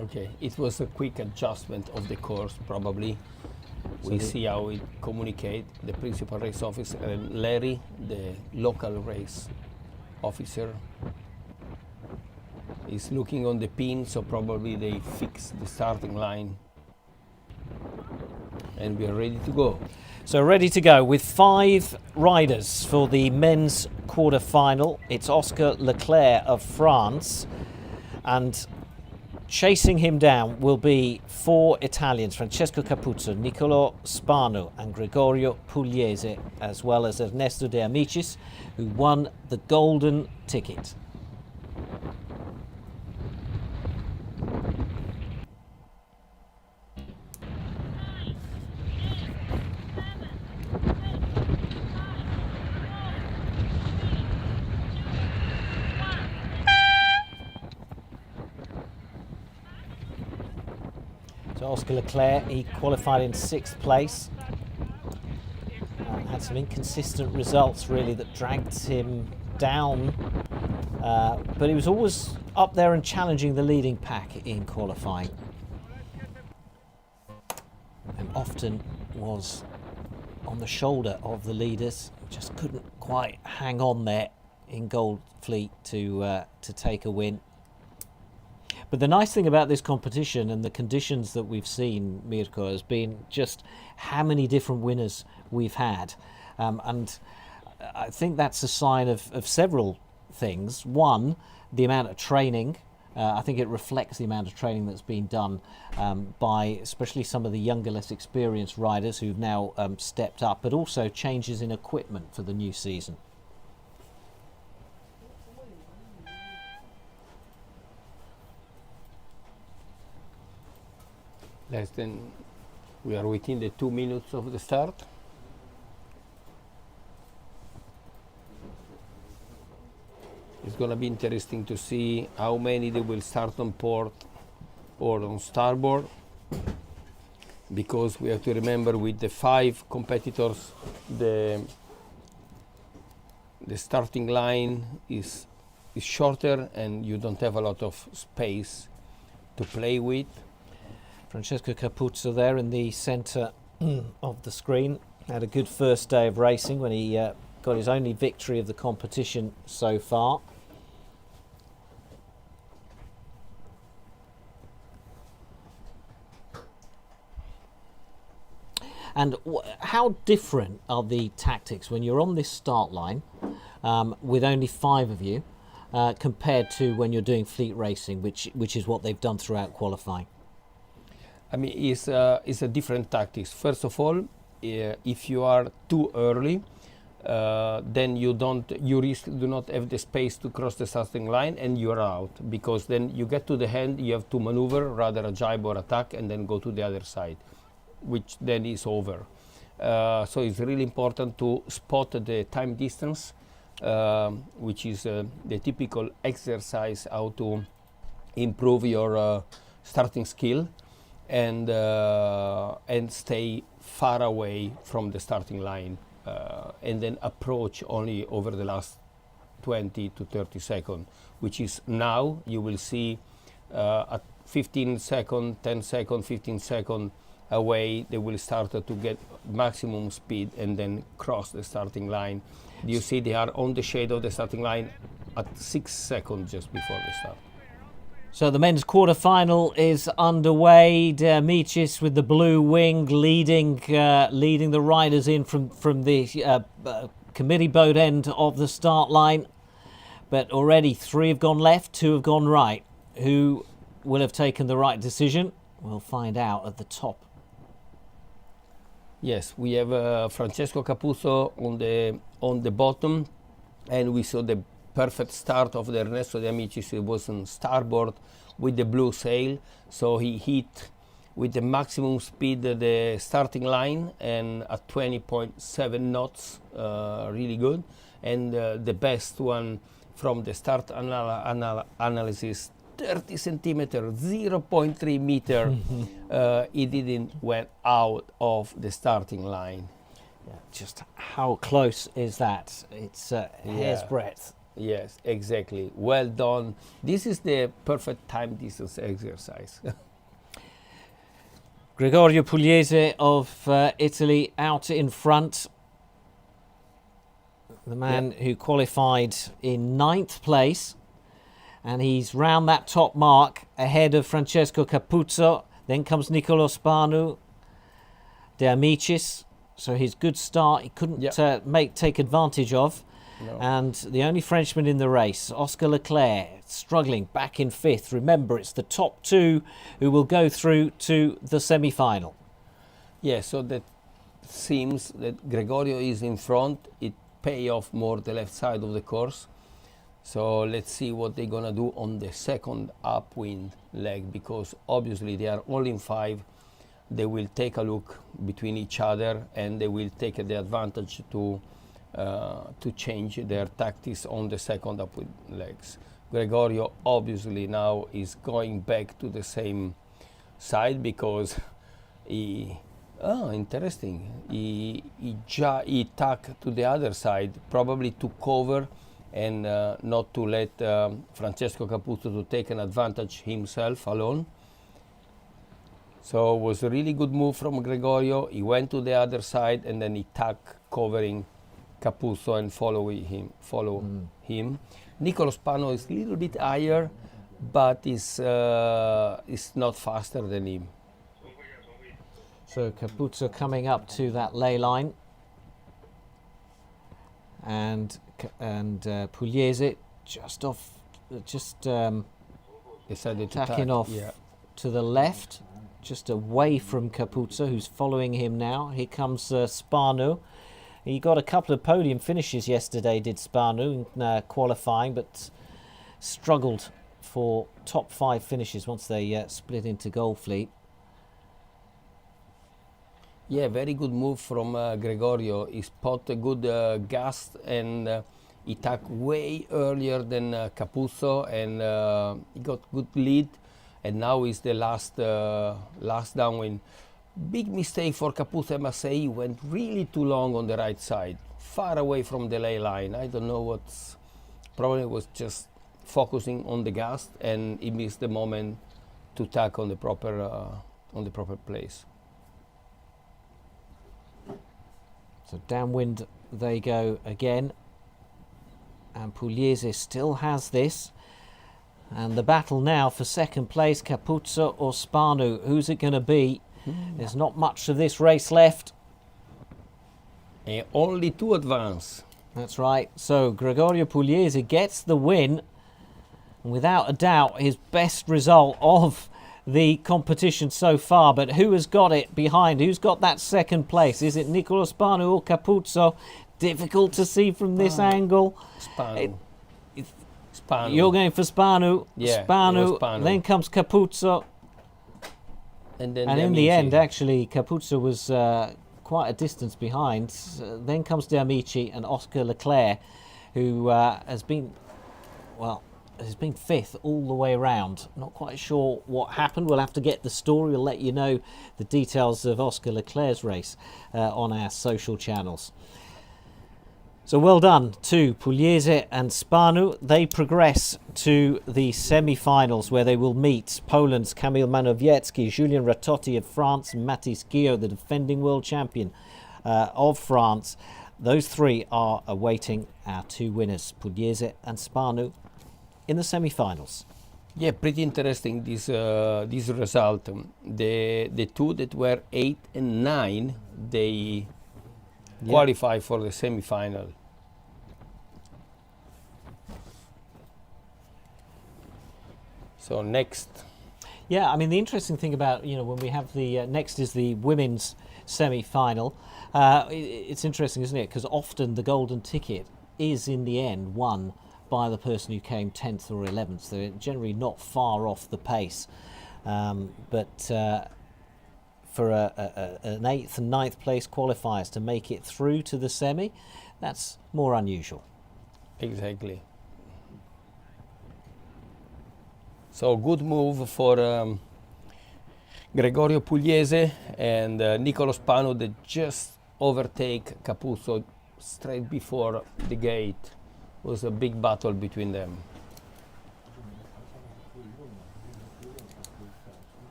Okay, it was a quick adjustment of the course, probably. We see how it communicate the principal race officer and Larry, the local race officer, is looking on the pin, so probably they fix the starting line. And we are ready to go. So ready to go with 5 riders for the men's quarter-final. It's Oscar Leclerc of France, and chasing him down will be 4 Italians, Francesco Capuzzo, Niccolò Spano and Gregorio Pugliese, as well as Ernesto De Amicis, who won the golden ticket. So Oscar Leclerc, he qualified in 6th place. Had some inconsistent results really that dragged him down, but he was always up there and challenging the leading pack in qualifying, and often was on the shoulder of the leaders. Just couldn't quite hang on there in Gold Fleet to take a win. But the nice thing about this competition and the conditions that we've seen, Mirko, has been just how many different winners we've had. And I think that's a sign of several things. One, the amount of training. I think it reflects the amount of training that's been done by especially some of the younger, less experienced riders who've now stepped up, but also changes in equipment for the new season. We are within the 2 minutes of the start. It's going to be interesting to see how many they will start on port or on starboard, because we have to remember with the 5 competitors, the starting line is shorter and you don't have a lot of space to play with. Francesco Capuzzo there in the centre of the screen had a good first day of racing when he got his only victory of the competition so far. And how different are the tactics when you're on this start line with only 5 of you compared to when you're doing fleet racing, which is what they've done throughout qualifying? I mean, it's a different tactics. First of all, if you are too early, then you do not have the space to cross the starting line and you're out, because then you get to the end, you have to maneuver, rather a jibe or attack, and then go to the other side, which then is over. So it's really important to spot the time distance, which is the typical exercise how to improve your starting skill, and stay far away from the starting line, and then approach only over the last 20 to 30 seconds, which is now you will see at 15 seconds, 10 seconds, 15 seconds away, they will start to get maximum speed and then cross the starting line. You see they are on the shade of the starting line at 6 seconds just before the start. So the men's quarter-final is underway. De Amicis with the blue wing leading the riders in from the committee boat end of the start line. But already 3 have gone left, 2 have gone right. Who will have taken the right decision? We'll find out at the top. Yes, we have Francesco Capuzzo on the bottom, and we saw the perfect start of the Ernesto De Amicis. It was on starboard with the blue sail, so he hit with the maximum speed the starting line and at 20.7 knots, really good. And the best one from the start analysis, 30 centimeter, 0.3 meter, he didn't went out of the starting line. Yeah, just how close is that? It's hair's breadth. Yes, exactly. Well done. This is the perfect time distance exercise. Gregorio Pugliese of Italy out in front. The man who qualified in 9th place. And he's round that top mark ahead of Francesco Capuzzo. Then comes Nicolo Spanu, De Amicis. So his good start he couldn't take advantage of. No. And the only Frenchman in the race, Oscar Leclerc, struggling back in 5th. Remember, it's the top 2 who will go through to the semi-final. Yeah, so that seems that Gregorio is in front. It pay off more the left side of the course. So let's see what they're gonna do on the second upwind leg, because obviously they are all in 5. They will take a look between each other and they will take the advantage to change their tactics on the second upwind legs. Gregorio obviously now is going back to the same side because he Oh, interesting. He tacked to the other side, probably to cover and not to let Francesco Capuzzo to take an advantage himself alone. So it was a really good move from Gregorio. He went to the other side and then he tacked, covering Capuzzo and follow him. Nicolo Spano is a little bit higher, but is not faster than him. So Capuzzo coming up to that ley line, and Pugliese Decided to tacking tack, off yeah. to the left, just away from Capuzzo, who's following him now. Here comes Spanu. He got a couple of podium finishes yesterday, did Spanu, in qualifying, but struggled for top 5 finishes once they split into Gold Fleet. Yeah, very good move from Gregorio. He spotted a good gust and he tacked way earlier than Capuzzo, and he got good lead. And now is the last downwind. Big mistake for Capuzzo, I must say. He went really too long on the right side, far away from the ley line. I don't know what's, probably was just focusing on the gust, and he missed the moment to tack on the proper place. So downwind they go again, and Pugliese still has this. And the battle now for second place, Capuzzo or Spanu. Who's it going to be? There's not much of this race left. And only 2 advance. That's right. So Gregorio Pugliese gets the win. And without a doubt, his best result of the competition so far. But who has got it behind? Who's got that second place? Is it Nicolo Spanu or Capuzzo? Difficult to see from this angle. Spanu. Spanu. You're going for Spanu. Yeah, Spanu. Spanu. Then comes Capuzzo. And then And in the end, actually, Capuzzo was quite a distance behind. Then comes De Amici and Oscar Leclerc, who has been 5th all the way around. Not quite sure what happened. We'll have to get the story. We'll let you know the details of Oscar Leclerc's race on our social channels. So well done to Pugliese and Spanu. They progress to the semi-finals, where they will meet Poland's Kamil Manowiecki, Julien Ratotti of France, and Mathis Guillot, the defending world champion of France. Those 3 are awaiting our 2 winners, Pugliese and Spanu, in the semi-finals. Yeah, pretty interesting this result. The 2 that were 8 and 9, they qualify for the semi-final. So next. Yeah, I mean, the interesting thing about, when we have the next is the women's semi-final, it's interesting, isn't it? Because often the golden ticket is in the end won by the person who came 10th or 11th. They're generally not far off the pace. But for an 8th and 9th place qualifiers to make it through to the semi, that's more unusual. Exactly. So good move for Gregorio Pugliese and Nicolo Spanu that just overtake Capuzzo straight before the gate. It was a big battle between them.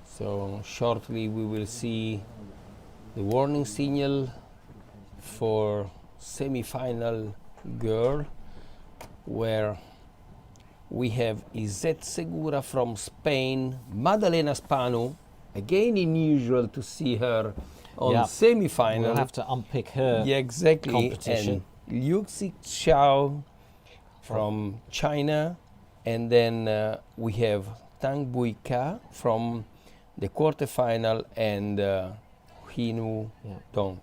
So shortly we will see the warning signal for semi-final girl, where we have Izet Segura from Spain, Madalena Spanu, again unusual to see her on semi-final. We'll have to unpick her competition. And Liu Xiao from China, and then we have Tang Buika from the quarterfinal, and Hinu Dong.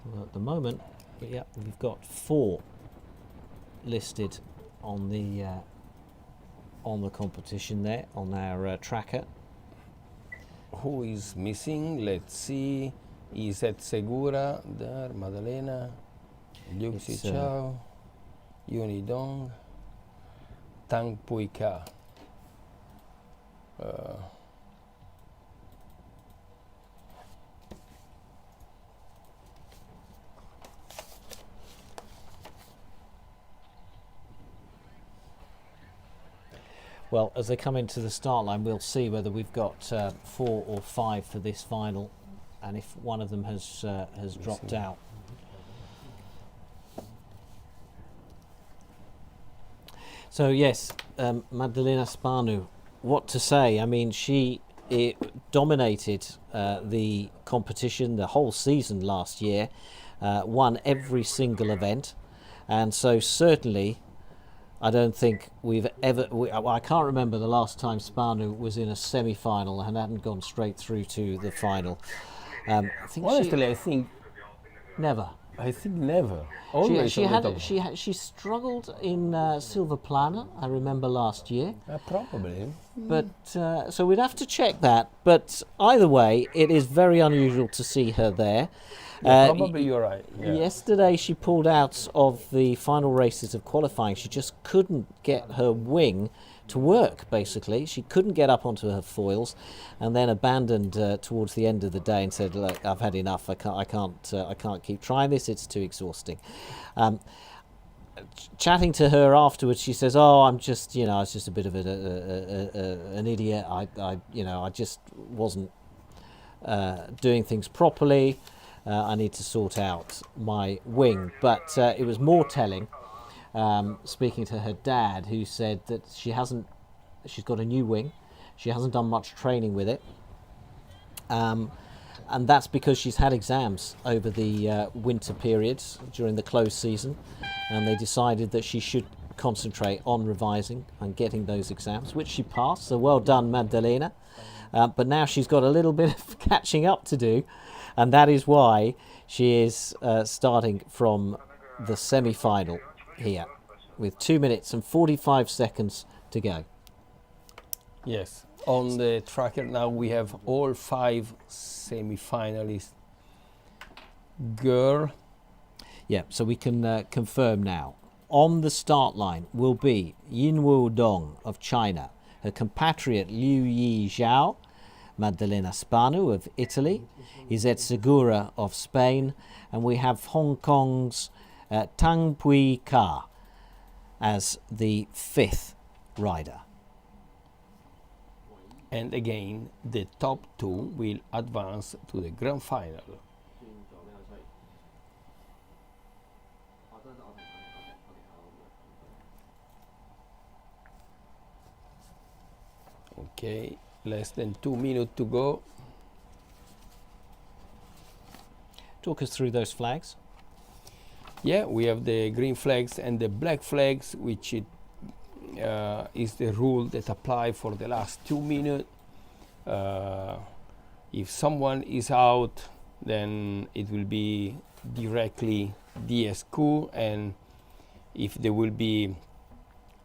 Well, at the moment, we've got 4 listed on the competition there on our tracker. Who is missing? Let's see. Izet Segura there, Madalena, Liu Xiao, Yuni Dong, Tang Puika. Well, as they come into the start line, we'll see whether we've got 4 or 5 for this final, and if one of them has dropped out. So yes, Maddalena Spanu, what to say? I mean, she dominated the competition the whole season last year, won every single event, and so certainly I don't think we've ever... I can't remember the last time Spanu was in a semi-final and hadn't gone straight through to the final. I think Honestly, I think never. I think never. Always She struggled in Silverplana, I remember last year. Probably. But so we'd have to check that. But either way, it is very unusual to see her there. Probably you're right. Yeah. Yesterday she pulled out of the final races of qualifying. She just couldn't get her wing to work, basically. She couldn't get up onto her foils, and then abandoned towards the end of the day and said, "Look, I've had enough. I can't keep trying this. It's too exhausting." Chatting to her afterwards, she says, "Oh, I'm just, I was just a bit of an idiot. I just wasn't doing things properly. I need to sort out my wing." But it was more telling, speaking to her dad, who said that she's got a new wing. She hasn't done much training with it. And that's because she's had exams over the winter periods during the closed season, and they decided that she should concentrate on revising and getting those exams, which she passed. So well done, Maddalena. But now she's got a little bit of catching up to do, and that is why she is starting from the semi-final here with 2 minutes and 45 seconds to go. Yes. On the tracker now we have all 5 semi-finalists. Girl. Yeah, so we can confirm now. On the start line will be Yinwu Dong of China, her compatriot Liu Yi Zhao, Maddalena Spanu of Italy, Izet Segura of Spain, and we have Hong Kong's Tang Pui Ka as the 5th rider. And again, the top 2 will advance to the grand final. Okay, less than 2 minutes to go. Talk us through those flags. Yeah, we have the green flags and the black flags, which is the rule that apply for the last 2 minutes. If someone is out, then it will be directly DSQ, and if there will be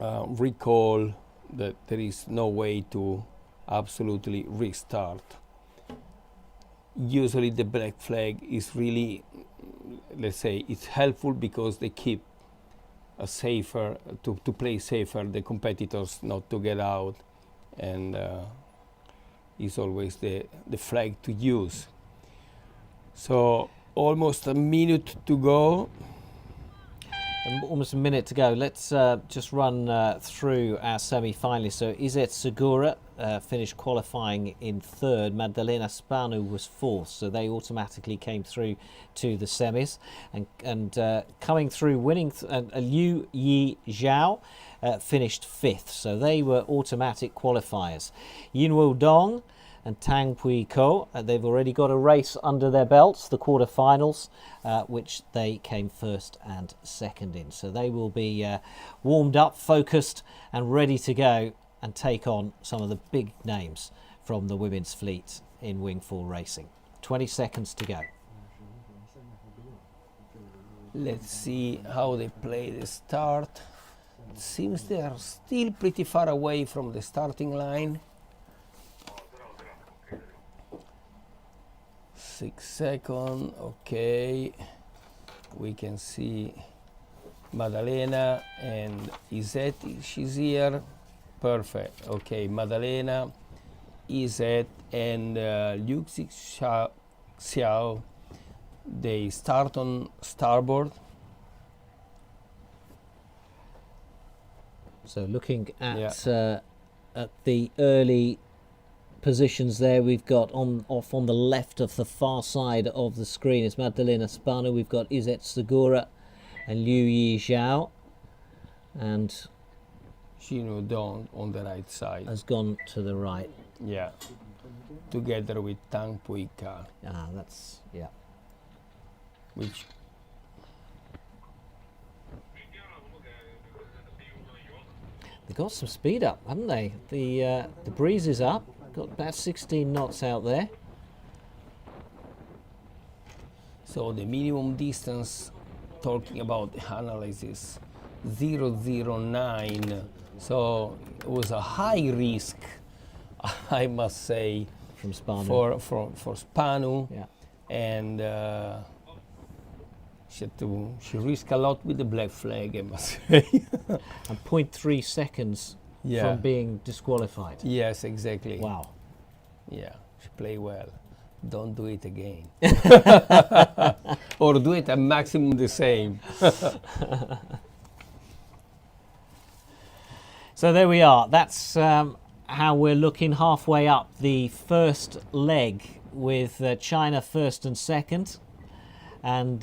recall, that there is no way to absolutely restart. Usually the black flag is really, let's say, it's helpful because they keep a safer, to play safer, the competitors not to get out, and is always the flag to use. So almost a minute to go. Almost a minute to go. Let's just run through our semi-finalists. So Izet Segura finished qualifying in 3rd. Maddalena Spanu was 4th, so they automatically came through to the semis. And coming through, winning, Liu Yi Zhao finished 5th, so they were automatic qualifiers. Yinwu Dong and Tang Pui Ko, they've already got a race under their belts, the quarterfinals, which they came 1st and 2nd in. So they will be warmed up, focused and ready to go and take on some of the big names from the women's fleet in WingFoil racing. 20 seconds to go. Let's see how they play the start. It seems they are still pretty far away from the starting line. 6 seconds, okay. We can see Maddalena and Izet, she's here. Perfect, okay. Maddalena, Izet and Liu Xiao, they start on starboard. So looking at at the early positions there. We've got off on the left of the far side of the screen is Maddalena Spano. We've got Izet Segura and Liu Yi Zhao, and Xinu Dong on the right side. has gone to the right. Yeah. Together with Tang Pui Ka, That's, yeah. which They've got some speed up, haven't they? The breeze is up. Got about 16 knots out there. so the minimum distance, talking about the analysis, 009. So it was a high risk, I must say, From Spano. for Spanu, Yeah. and she risked a lot with the black flag, I must say. And 0.3 seconds Yeah. from being disqualified. Yes, exactly. Wow. Yeah, she played well. Don't do it again. Or do it at maximum the same. So there we are. That's how we're looking halfway up the first leg, with China first and second, and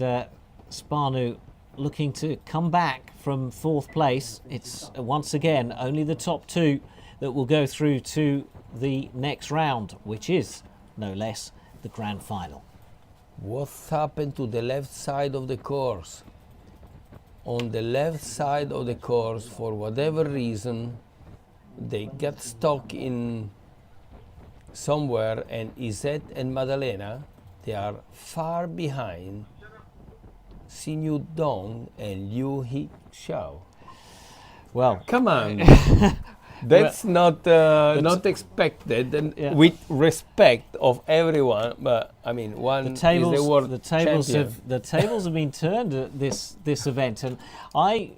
Spanu looking to come back from fourth place. It's once again only the top two that will go through to the next round, which is no less the grand final. What's happened to the left side of the course? On the left side of the course, for whatever reason, they get stuck in somewhere, and Izet and Maddalena, they are far behind Xinu Dong and Liu Hi Xiao. Well, Come on. That's not expected, and Yeah. with respect of everyone. But I mean, one is the world champion. The tables have been turned at this event, and I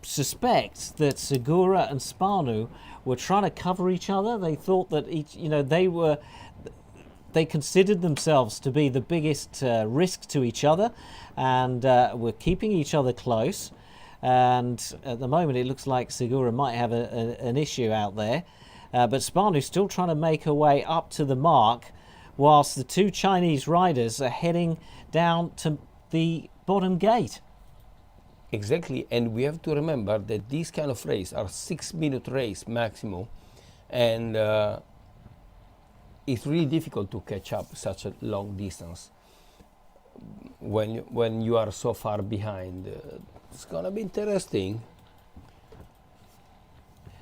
suspect that Segura and Spanu were trying to cover each other. They thought that they considered themselves to be the biggest risk to each other, and were keeping each other close. And at the moment, it looks like Segura might have an issue out there. But Spanu's still trying to make her way up to the mark, whilst the two Chinese riders are heading down to the bottom gate. Exactly, and we have to remember that these kind of race are 6-minute race maximum, and it's really difficult to catch up such a long distance when you are so far behind. It's gonna be interesting.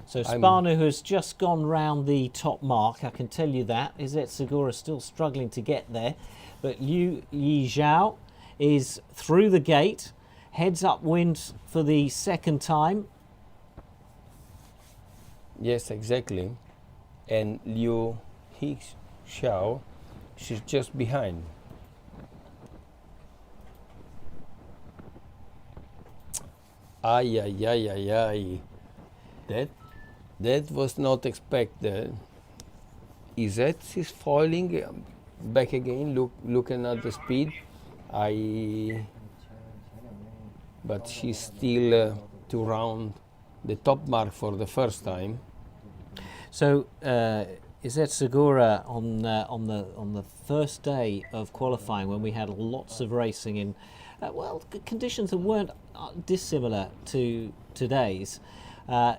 So Spanu has just gone round the top mark, I can tell you that. Izet Segura still struggling to get there, but Liu Yi Zhao is through the gate, heads upwind for the second time. Yes, exactly. And Liu Hi Xiao, she's just behind. Ay, ay, ay, ay, ay. That was not expected. Izet is foiling back again, looking at the speed. But she's still to round the top mark for the first time. So Izet Segura on the first day of qualifying, when we had lots of racing in conditions that weren't dissimilar to today's,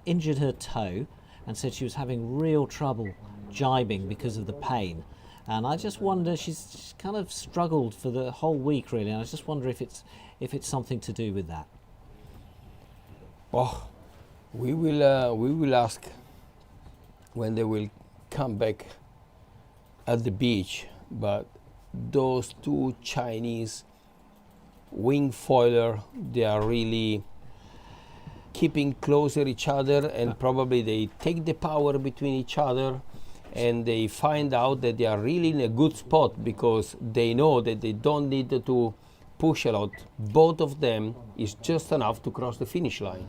injured her toe and said she was having real trouble jibing because of the pain. And I just wonder, she's kind of struggled for the whole week really, and I just wonder if it's something to do with that. Oh, we will ask when they will come back at the beach. But those two Chinese WingFoiler, they are really keeping closer each other, and probably they take the power between each other, and they find out that they are really in a good spot because they know that they don't need to push a lot. Both of them is just enough to cross the finish line.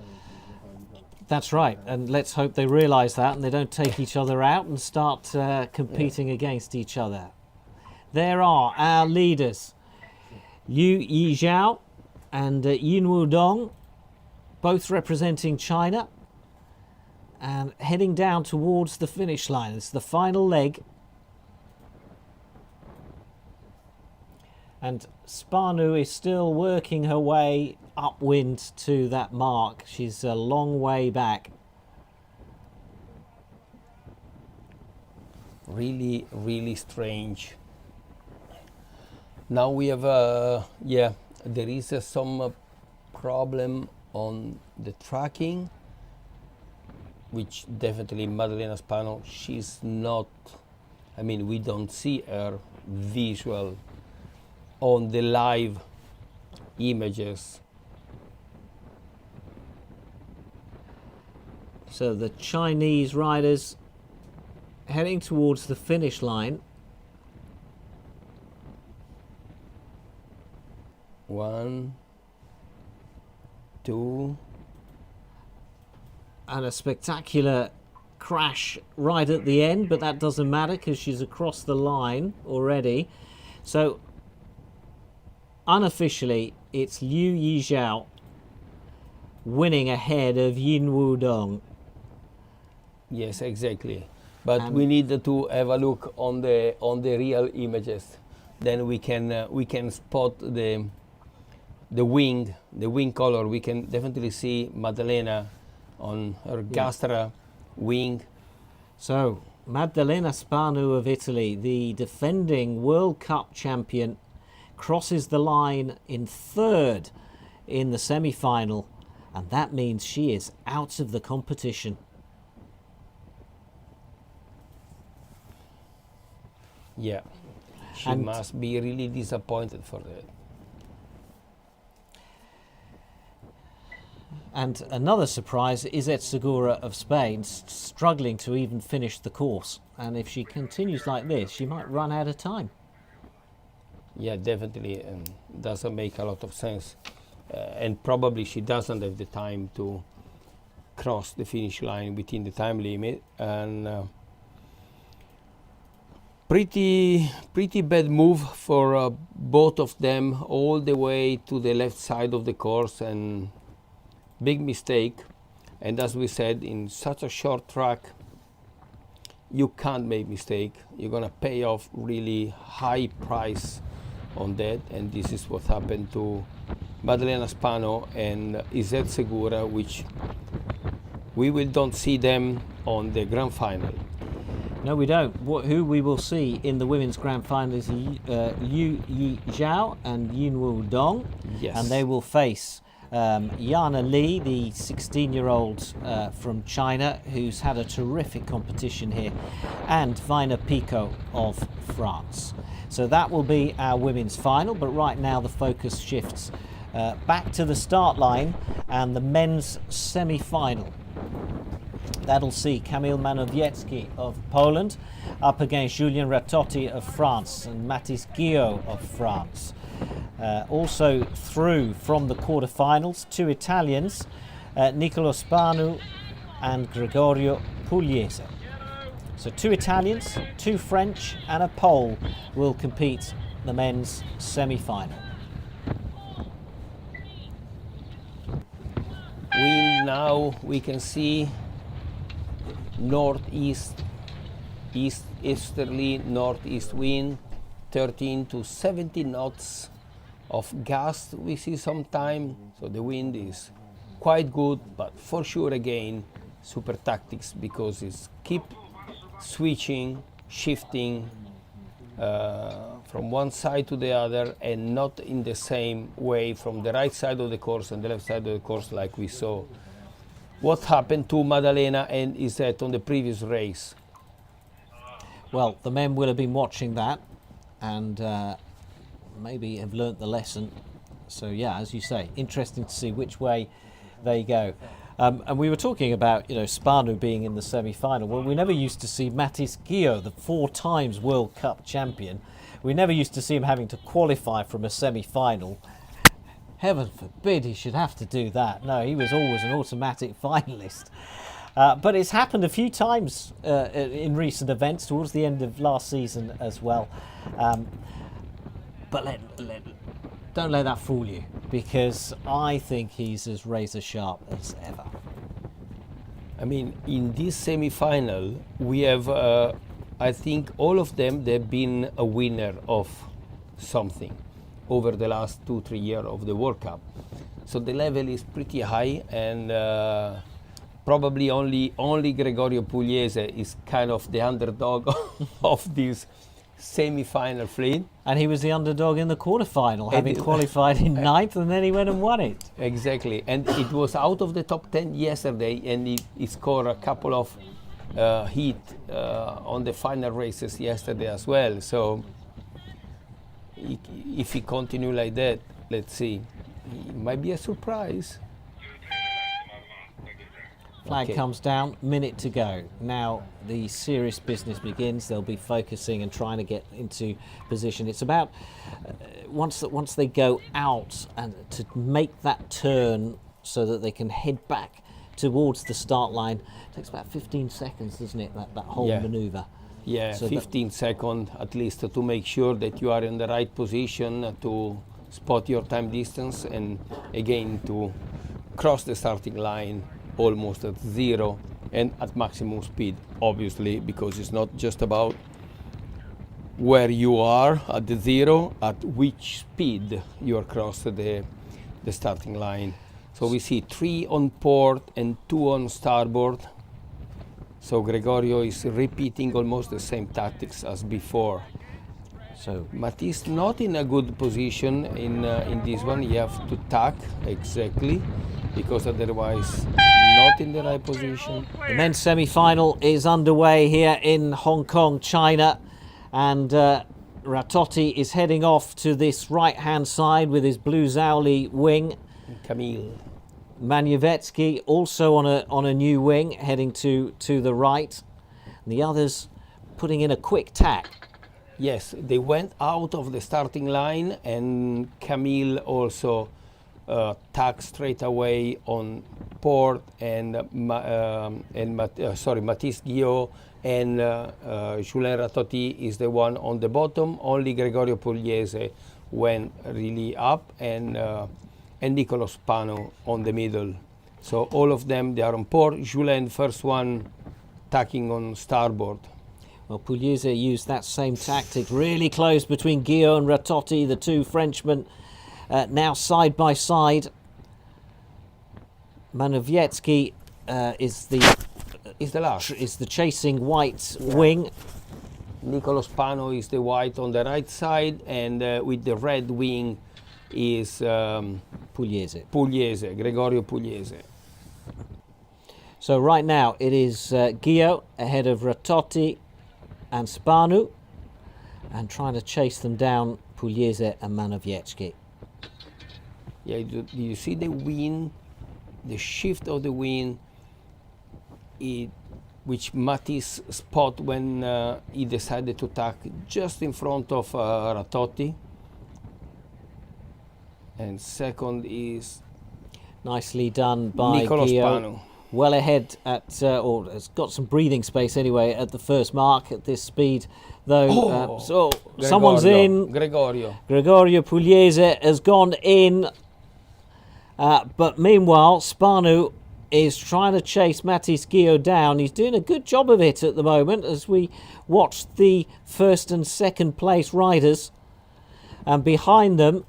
That's right, and let's hope they realise that and they don't take each other out and start competing against each other. There are our leaders, Liu Yi Zhao and Yinwu Dong, both representing China. and heading down towards the finish line. It's the final leg. And Spanu is still working her way upwind to that mark. She's a long way back. Really, really strange. Now we have, yeah, there is some problem on the tracking, which definitely Maddalena Spano, she's not, I mean, we don't see her visual on the live images. So the Chinese riders heading towards the finish line. 1, 2. And a spectacular crash right at the end, but that doesn't matter because she's across the line already. So unofficially, it's Liu Yizhao winning ahead of Yin Wudong. Yes, exactly. But we need to have a look on the real images. Then we can spot the wing color. We can definitely see Maddalena on her gastra wing. So Maddalena Spanu of Italy, the defending World Cup champion, crosses the line in third in the semi-final, and that means she is out of the competition. Yeah, she must be really disappointed for that. And another surprise is Segura of Spain, struggling to even finish the course. And if she continues like this, she might run out of time. Yeah, definitely, and doesn't make a lot of sense. And probably she doesn't have the time to cross the finish line within the time limit. And pretty bad move for both of them, all the way to the left side of the course, and big mistake. And as we said, in such a short track, you can't make mistake. You're gonna pay off really high price on that, and this is what happened to Maddalena Spano and Izet Segura, which we don't see them on the grand final. No, we don't. Who we will see in the women's grand final is Liu Yizhao and Yin Wudong. Yes. And they will face Yana Li, the 16-year-old from China, who's had a terrific competition here, and Vina Pico of France. So that will be our women's final, but right now the focus shifts back to the start line and the men's semi-final. That'll see Kamil Manowiecki of Poland up against Julien Ratotti of France and Mathis Guillot of France. Also through from the quarterfinals, two Italians, Niccolò Spanu and Gregorio Pugliese. So two Italians, two French and a Pole will compete the men's semi-final. We can see northeast, easterly northeast wind, 13 to 17 knots of gust we see sometime, so the wind is quite good, but for sure again super tactics, because it's keep switching, shifting from one side to the other, and not in the same way from the right side of the course and the left side of the course, like we saw what happened to Maddalena and Izet on the previous race. Well, the men will have been watching that and maybe have learnt the lesson. So yeah, as you say, interesting to see which way they go. And we were talking about, Spanu being in the semi-final. Well, we never used to see Mathis Guillot, the 4 times World Cup champion. We never used to see him having to qualify from a semi-final. Heaven forbid he should have to do that. No, he was always an automatic finalist. But it's happened a few times in recent events, towards the end of last season as well. But don't let that fool you, because I think he's as razor sharp as ever. I mean, in this semi-final, we have, I think, all of them, they've been a winner of something over the last 2-3 years of the World Cup. So the level is pretty high, and probably only Gregorio Pugliese is kind of the underdog of this semi-final fleet. And he was the underdog in the quarterfinal, having qualified in 9th, and then he went and won it. Exactly, and it was out of the top 10 yesterday, and he scored a couple of heat on the final races yesterday as well. So if he continue like that, let's see, it might be a surprise. Flag comes down, minute to go. Now the serious business begins. They'll be focusing and trying to get into position. It's about once they go out and to make that turn so that they can head back towards the start line. It takes about 15 seconds, doesn't it, that whole manoeuvre? Yeah, so 15 seconds at least to make sure that you are in the right position to spot your time distance, and again to cross the starting line almost at zero and at maximum speed, obviously, because it's not just about where you are at the zero, at which speed you are across the starting line. So we see 3 on port and 2 on starboard. So Gregorio is repeating almost the same tactics as before. So Matisse not in a good position in this one. You have to tack exactly, because otherwise not in the right position. The men's semi-final is underway here in Hong Kong, China, and Ratotti is heading off to this right-hand side with his blue Zhaoli wing. Camille Manevetsky also on a new wing, heading to the right. And the others putting in a quick tack. Yes, they went out of the starting line, and Camille also tacked straight away on port, and Matisse Guillot and Julien Ratotti is the one on the bottom. Only Gregorio Pugliese went really up, and Nicolo Spano on the middle. So all of them, they are on port. Julien, first one, tacking on starboard. Well, Pugliese used that same tactic, really close between Guillot and Ratotti, the two Frenchmen, now side by side. Manevetsky is the chasing white wing. Nicolo Spano is the white on the right side, and with the red wing is Pugliese, Gregorio Pugliese. So right now it is Guillot ahead of Ratotti and Spanu, and trying to chase them down, Pugliese and Manevetsky. Yeah, do you see the wind, the shift of the wind, which Matisse spot when he decided to tack just in front of Ratotti. And second is nicely done by Nicolo Guillot. Spano. Well ahead at, or has got some breathing space anyway at the first mark at this speed, though. So Gregorio, someone's in. Gregorio Pugliese has gone in, but meanwhile Spanu is trying to chase Matisse Guillot down. He's doing a good job of it at the moment as we watch the first and second place riders, and behind them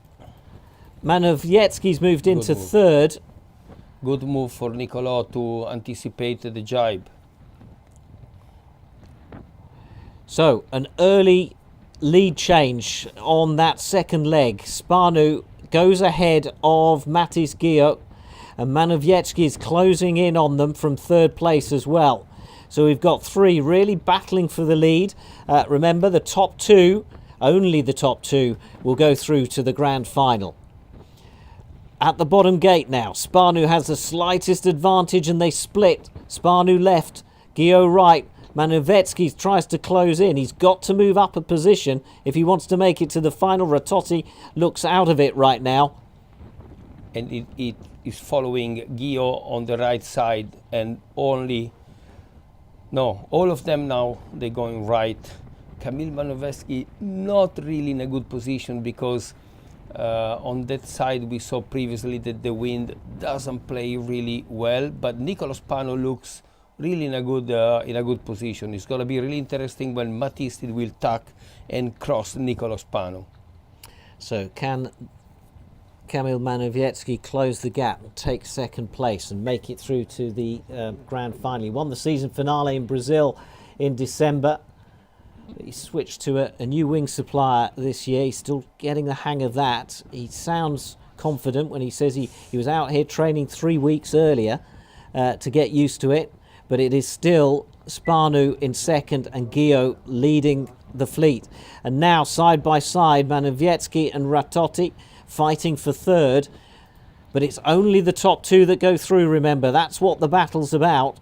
Manevetsky's moved into third. Good move for Nicolo to anticipate the jibe. So an early lead change on that second leg. Spanu goes ahead of Matisse Guillot, and Manevetsky is closing in on them from third place as well. So we've got 3 really battling for the lead. Remember, the top 2, only the top 2, will go through to the grand final. At the bottom gate now, Spanu has the slightest advantage and they split. Spanu left, Guillot right. Manevetsky tries to close in. He's got to move up a position if he wants to make it to the final. Ratotti looks out of it right now. And it is following Guillot on the right side, and all of them now, they're going right. Camille Manevetsky not really in a good position, because on that side we saw previously that the wind doesn't play really well, but Nicolo Spano looks really in a good position. It's going to be really interesting when Matisse will tuck and cross Nicolo Spano. So can Kamil Manowiecki close the gap and take second place and make it through to the grand final? He won the season finale in Brazil in December. He switched to a new wing supplier this year. He's still getting the hang of that. He sounds confident when he says he was out here training 3 weeks earlier to get used to it. But it is still Spanu in second and Gio leading the fleet. And now side by side, Manowiecki and Ratotti fighting for third. But it's only the top two that go through, remember. That's what the battle's about.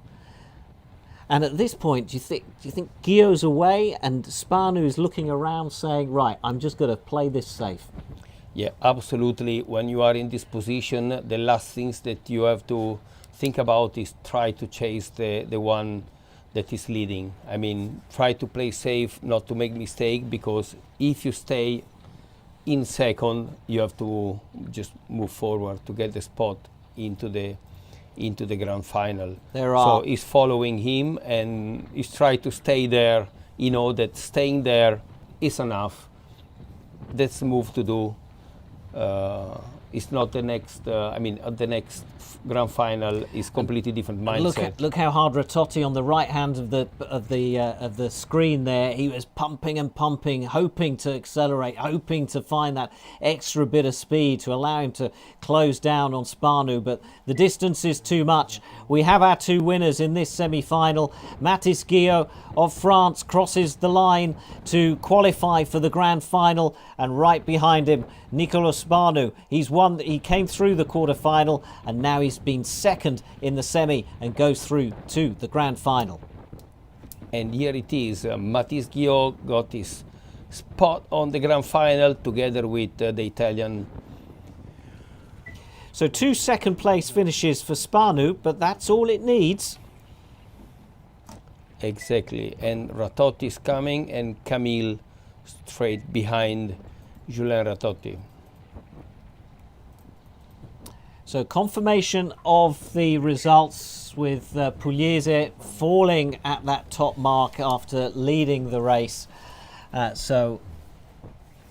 And at this point, do you think Gio's away and Spanu's looking around saying, right, I'm just going to play this safe? Yeah, absolutely. When you are in this position, the last things that you have to think about is try to chase the one that is leading. I mean, try to play safe, not to make mistake, because if you stay in second, you have to just move forward to get the spot into the grand final. So he's following him and he's trying to stay there. You know that staying there is enough. That's the move to do. It's not the next. At the next grand final is completely different mindset. Look how hard Ratotti on the right hand of the screen there. He was pumping and pumping, hoping to accelerate, hoping to find that extra bit of speed to allow him to close down on Spanu. But the distance is too much. We have our two winners in this semi-final. Matisse Gio of France crosses the line to qualify for the grand final, and right behind him, Nicolo Spanu. He came through the quarter-final, and now he's been second in the semi and goes through to the grand final. And here it is. Matisse Gio got his spot on the grand final together with the Italian. So 2 second place finishes for Spanu, but that's all it needs. Exactly. And Ratotti is coming, and Camille straight behind Julien Ratotti. So confirmation of the results with Pugliese falling at that top mark after leading the race. So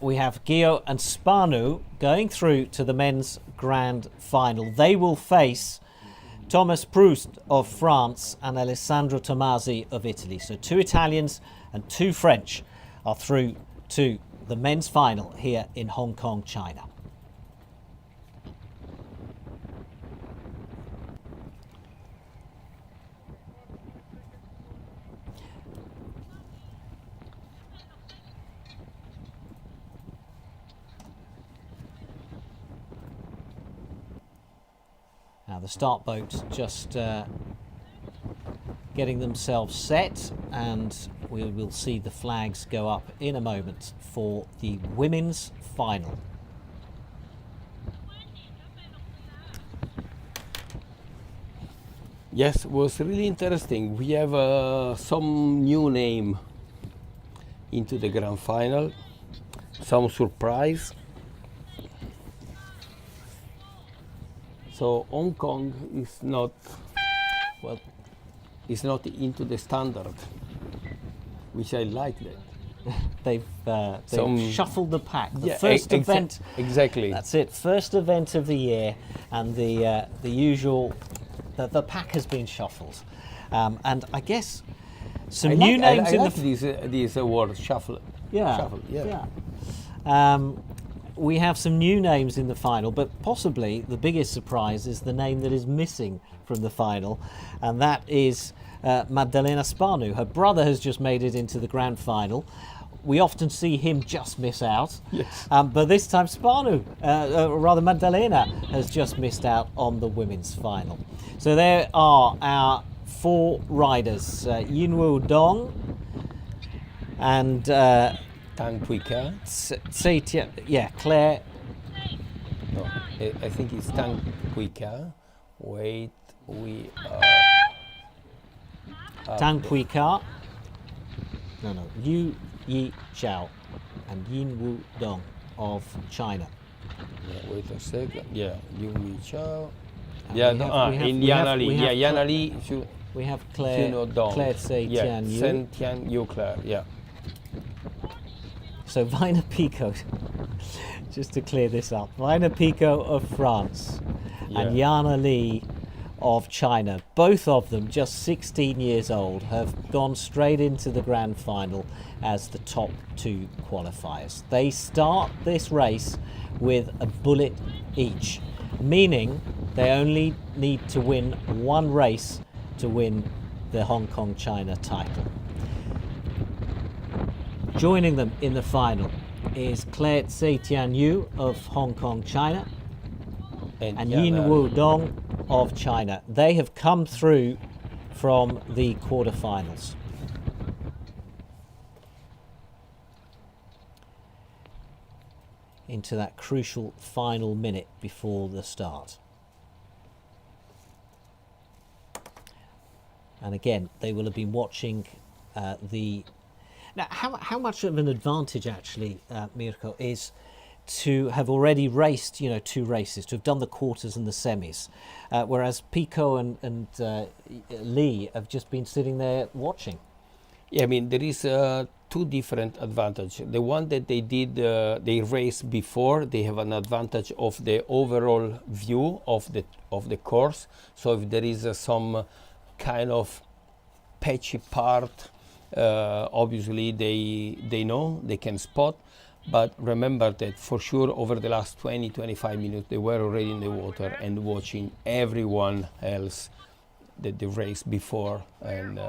we have Gio and Spanu going through to the men's grand final. They will face Thomas Proust of France and Alessandro Tomasi of Italy. So 2 Italians and 2 French are through to the men's final here in Hong Kong, China. Now the start boat just getting themselves set, and we will see the flags go up in a moment for the women's final. Yes, it was really interesting. We have some new name into the grand final, some surprise. So Hong Kong is not, well, is not into the standard, which I like that. They've shuffled the pack. The first event, exactly. That's it. First event of the year, and the usual. The pack has been shuffled, and I guess some new names in these word shuffle. Yeah. Shuffle, yeah. We have some new names in the final, but possibly the biggest surprise is the name that is missing from the final, and that is Maddalena Spanu. Her brother has just made it into the grand final. We often see him just miss out, yes. But this time Spanu, rather Maddalena, has just missed out on the women's final. So there are our 4 riders, Yinwu Dong and Tang Puika. Claire. No, I think it's Tang Puika. Wait, we are. Tang Puika. No. Yu Yi Zhao and Yinwu Dong of China. Yeah, wait a second. Yeah, Yu Yi Zhao. And Yeah, we have Yan Ali. Yeah, Yan Ali. We have Claire Tse Yeah, Tian Yu. Sen Tian Yu Claire, yeah. So Vina Pico, just to clear this up, Vina Pico of France and Yana Li of China, both of them just 16 years old, have gone straight into the grand final as the top two qualifiers. They start this race with a bullet each, meaning they only need to win one race to win the Hong Kong China title. Joining them in the final is Claire Tse Tian Yu of Hong Kong China and Yin Wu Dong of China. They have come through from the quarterfinals. Into that crucial final minute before the start. And again, they will have been watching the... Now, how much of an advantage, actually, Mirko, is to have already raced, you know, two races, to have done the quarters and the semis, whereas Pico and Lee have just been sitting there watching? Yeah, I mean, there is two different advantages. The one that they did, they raced before, they have an advantage of the overall view of the course. So if there is some kind of patchy part, obviously they know, they can spot. But remember that for sure over the last 20-25 minutes they were already in the water and watching everyone else that they raced before. And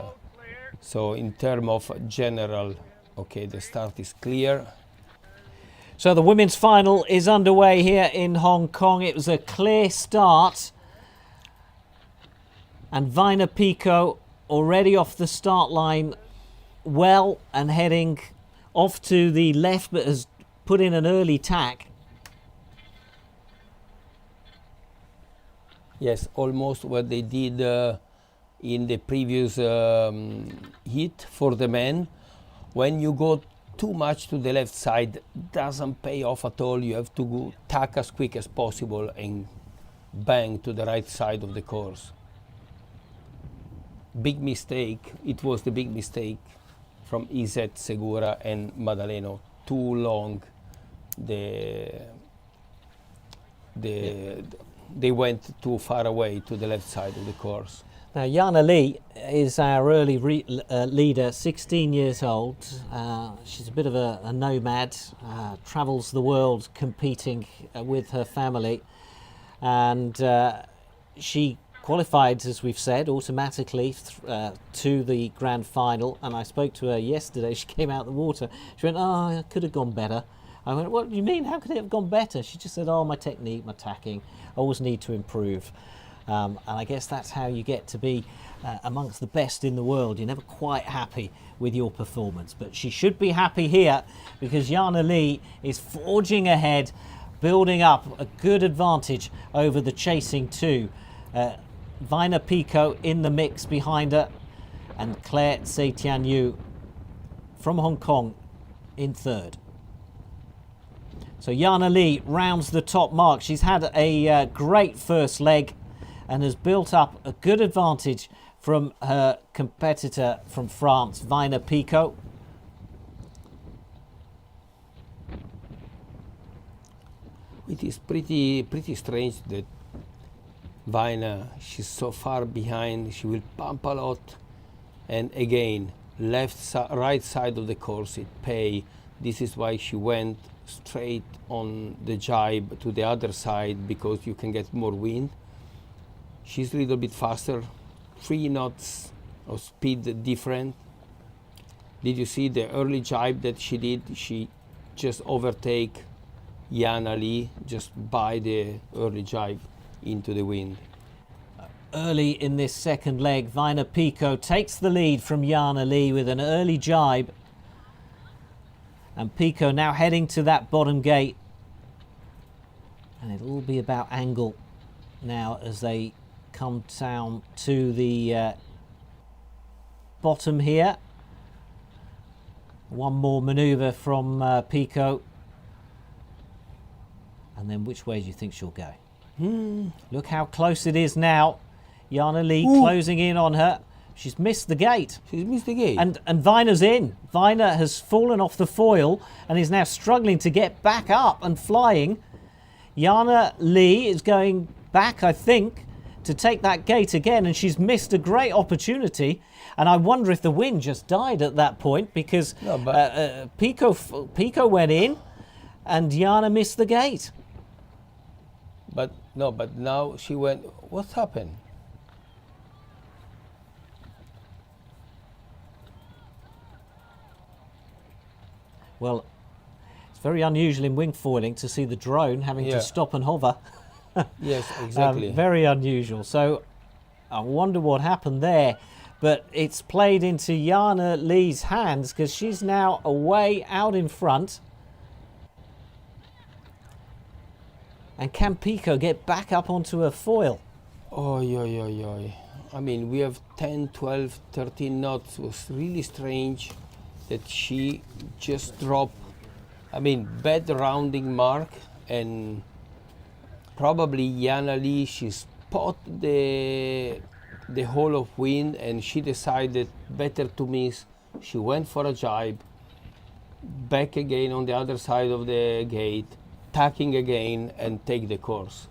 so in terms of general, okay, the start is clear. So the women's final is underway here in Hong Kong. It was a clear start. And Vina Pico already off the start line well and heading off to the left, but has put in an early tack. Yes, almost what they did in the previous heat for the men. When you go too much to the left side, doesn't pay off at all. You have to go tack as quick as possible and bang to the right side of the course. Big mistake. It was the big mistake from Izet, Segura and Maddaleno. Too long. They went too far away to the left side of the course. Now Yana Li is our early leader, 16 years old. She's a bit of a nomad, travels the world competing with her family, and she qualified, as we've said, automatically to the grand final. And I spoke to her yesterday. She came out of the water. She went, "Oh, it could have gone better." I went, "What do you mean? How could it have gone better?" She just said, "Oh, my technique, my tacking, always need to improve." And I guess that's how you get to be amongst the best in the world. You're never quite happy with your performance, but she should be happy here because Yana Li is forging ahead, building up a good advantage over the chasing two. Vina Pico in the mix behind her, and Claire Tse Tian Yu from Hong Kong in third. So Yana Li rounds the top mark. She's had a great first leg and has built up a good advantage from her competitor from France, Vina Pico. It is pretty strange that Vina, she's so far behind. She will pump a lot, and again, right side of the course it pay. This is why she went straight on the jibe to the other side, because you can get more wind. She's a little bit faster, 3 knots of speed different. Did you see the early jibe that she did? She just overtake Yana Li just by the early jibe into the wind. Early in this second leg, Vina Pico takes the lead from Yana Li with an early jibe. And Pico now heading to that bottom gate. And it'll all be about angle now as they come down to the bottom here. One more manoeuvre from Pico. And then which way do you think she'll go? Look how close it is now. Yana Li closing in on her. She's missed the gate. She's missed the gate. And Vina's in. Vina has fallen off the foil and is now struggling to get back up and flying. Jana Lee is going back, I think, to take that gate again, and she's missed a great opportunity. And I wonder if the wind just died at that point, because Pico went in and Jana missed the gate. But now she went. What's happened? Well, it's very unusual in wingfoiling to see the drone having to stop and hover. Yes, exactly. Very unusual. So I wonder what happened there. But it's played into Jana Lee's hands, because she's now away out in front. And can Pico get back up onto her foil? Oh, I mean, we have 10, 12, 13 knots. It was really strange that she just dropped, I mean, bad rounding mark, and probably Jana Lee, she spotted the hole of wind and she decided better to miss. She went for a jibe, back again on the other side of the gate, tacking again and take the course.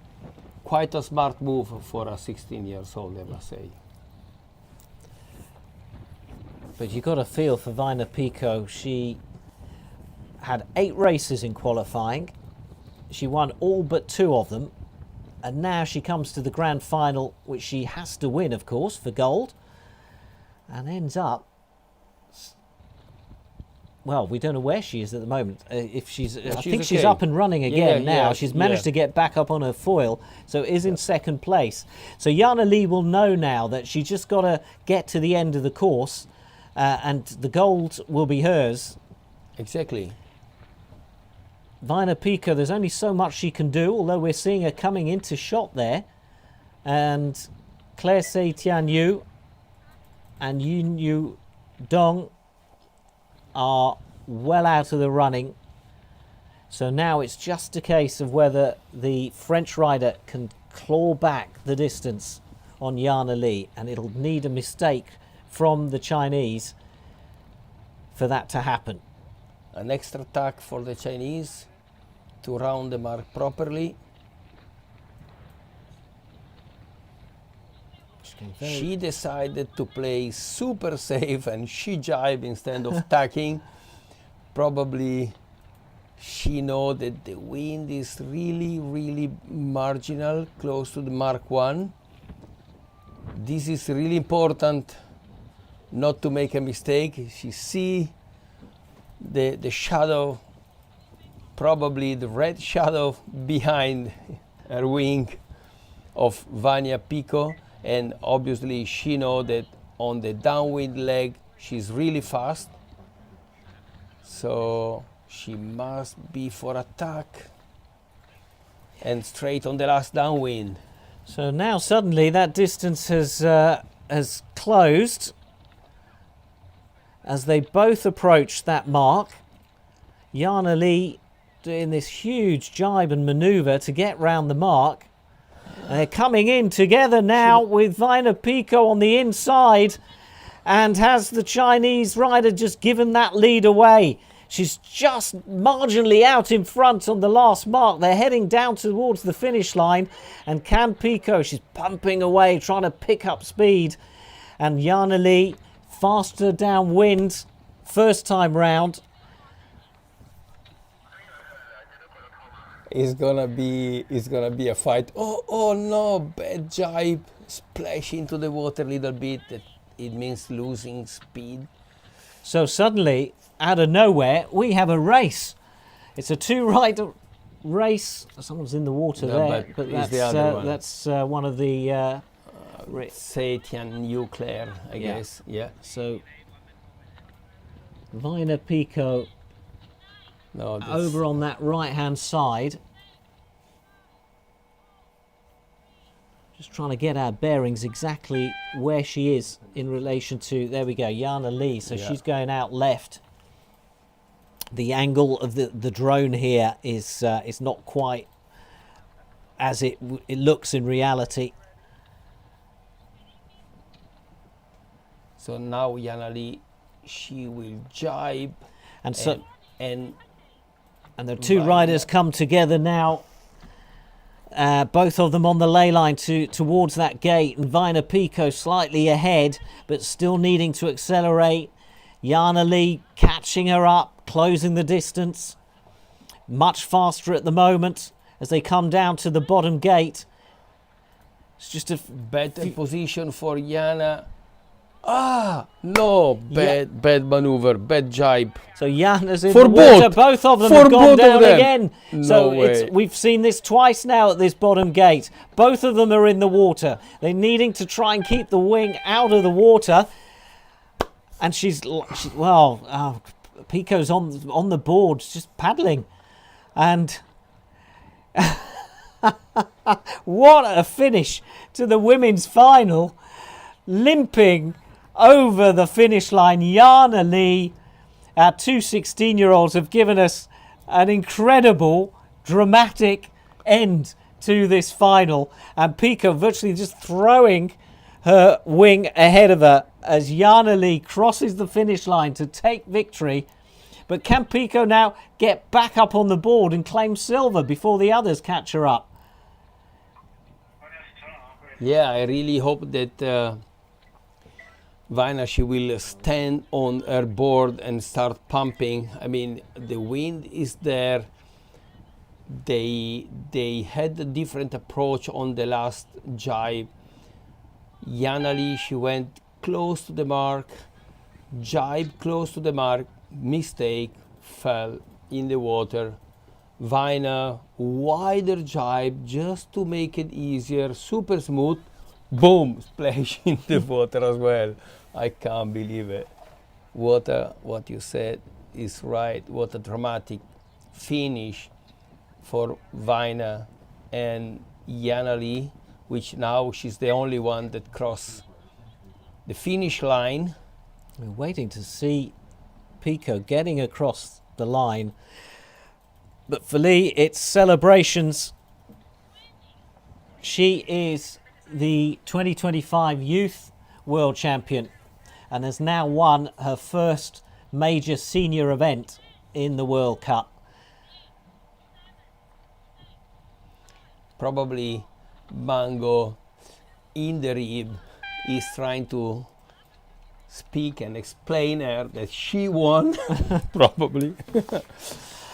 Quite a smart move for a 16 years old, I must say. But you got a feel for Vina Pico. She had 8 races in qualifying. She won all but 2 of them. And now she comes to the grand final, which she has to win, of course, for gold. And ends up... Well, we don't know where she is at the moment. If she's, I think she's okay. up and running again now. Yeah, She's managed to get back up on her foil, so is in second place. So Jana Lee will know now that she's just got to get to the end of the course, and the gold will be hers. Exactly. Vina Pico, there's only so much she can do, although we're seeing her coming into shot there. And Claire Se Tian Yu and Yun Yu Dong are well out of the running. So now it's just a case of whether the French rider can claw back the distance on Jana Lee, and it'll need a mistake from the Chinese for that to happen. An extra tack for the Chinese to round the mark properly. She decided to play super safe and she jibed instead of tacking. Probably she knows that the wind is really marginal, close to the Mark 1. This is really important not to make a mistake. She see the shadow, probably the red shadow behind her wing of Vina Pico, and obviously she knows that on the downwind leg she's really fast, so she must be for attack and straight on the last downwind. So now suddenly that distance has closed as they both approach that mark. Jana Lee doing this huge jibe and manoeuvre to get round the mark. And they're coming in together now with Vina Pico on the inside, and has the Chinese rider just given that lead away. She's just marginally out in front on the last mark. They're heading down towards the finish line, and Can Pico, she's pumping away, trying to pick up speed. And Jana Lee, faster downwind, first time round. It's gonna be a fight. Oh no, bad jibe, splash into the water a little bit. It means losing speed. So suddenly, out of nowhere, we have a race. It's a 2-rider race. Someone's in the water there, but that's the other one. That's one of the... Se Tian Yu Claire, I guess. Yeah. So Vina Pico over on that right-hand side. Just trying to get our bearings exactly where she is in relation to... There we go, Jana Lee. So she's going out left. The angle of the drone here is not quite as it looks in reality. So now Jana Lee, she will jibe, And so, and and the two Vaina. riders come together now. Both of them on the ley line towards that gate, and Vaina Pico slightly ahead, but still needing to accelerate. Jana Lee catching her up, closing the distance. Much faster at the moment as they come down to the bottom gate. It's just a better position for Jana. Ah, no, bad maneuver, bad jibe. So Jana's in For the water. both. Both of them For have gone both of down them. again. No So way. we've seen this twice now at this bottom gate. Both of them are in the water. They're needing to try and keep the wing out of the water. And Pico's on the board, just paddling. And what a finish to the women's final. Limping over the finish line, Jana Lee. Our two 16-year-olds have given us an incredible, dramatic end to this final. And Pico virtually just throwing her wing ahead of her as Jana Lee crosses the finish line to take victory. But can Pico now get back up on the board and claim silver before the others catch her up? Yeah, I really hope that Vaina, she will stand on her board and start pumping. I mean, the wind is there. They had a different approach on the last jibe. Jana Lee, she went close to the mark, jibe close to the mark, mistake, fell in the water. Vaina, wider jibe just to make it easier, super smooth. Boom, splash in the water as well. I can't believe it. What you said is right. What a dramatic finish for Vaina and Jana Lee, which now she's the only one that crossed the finish line. We're waiting to see Pico getting across the line. But for Lee, it's celebrations. She is the 2025 Youth World Champion and has now won her first major senior event in the World Cup. Probably Mango in the rib is trying to speak and explain her that she won. Probably.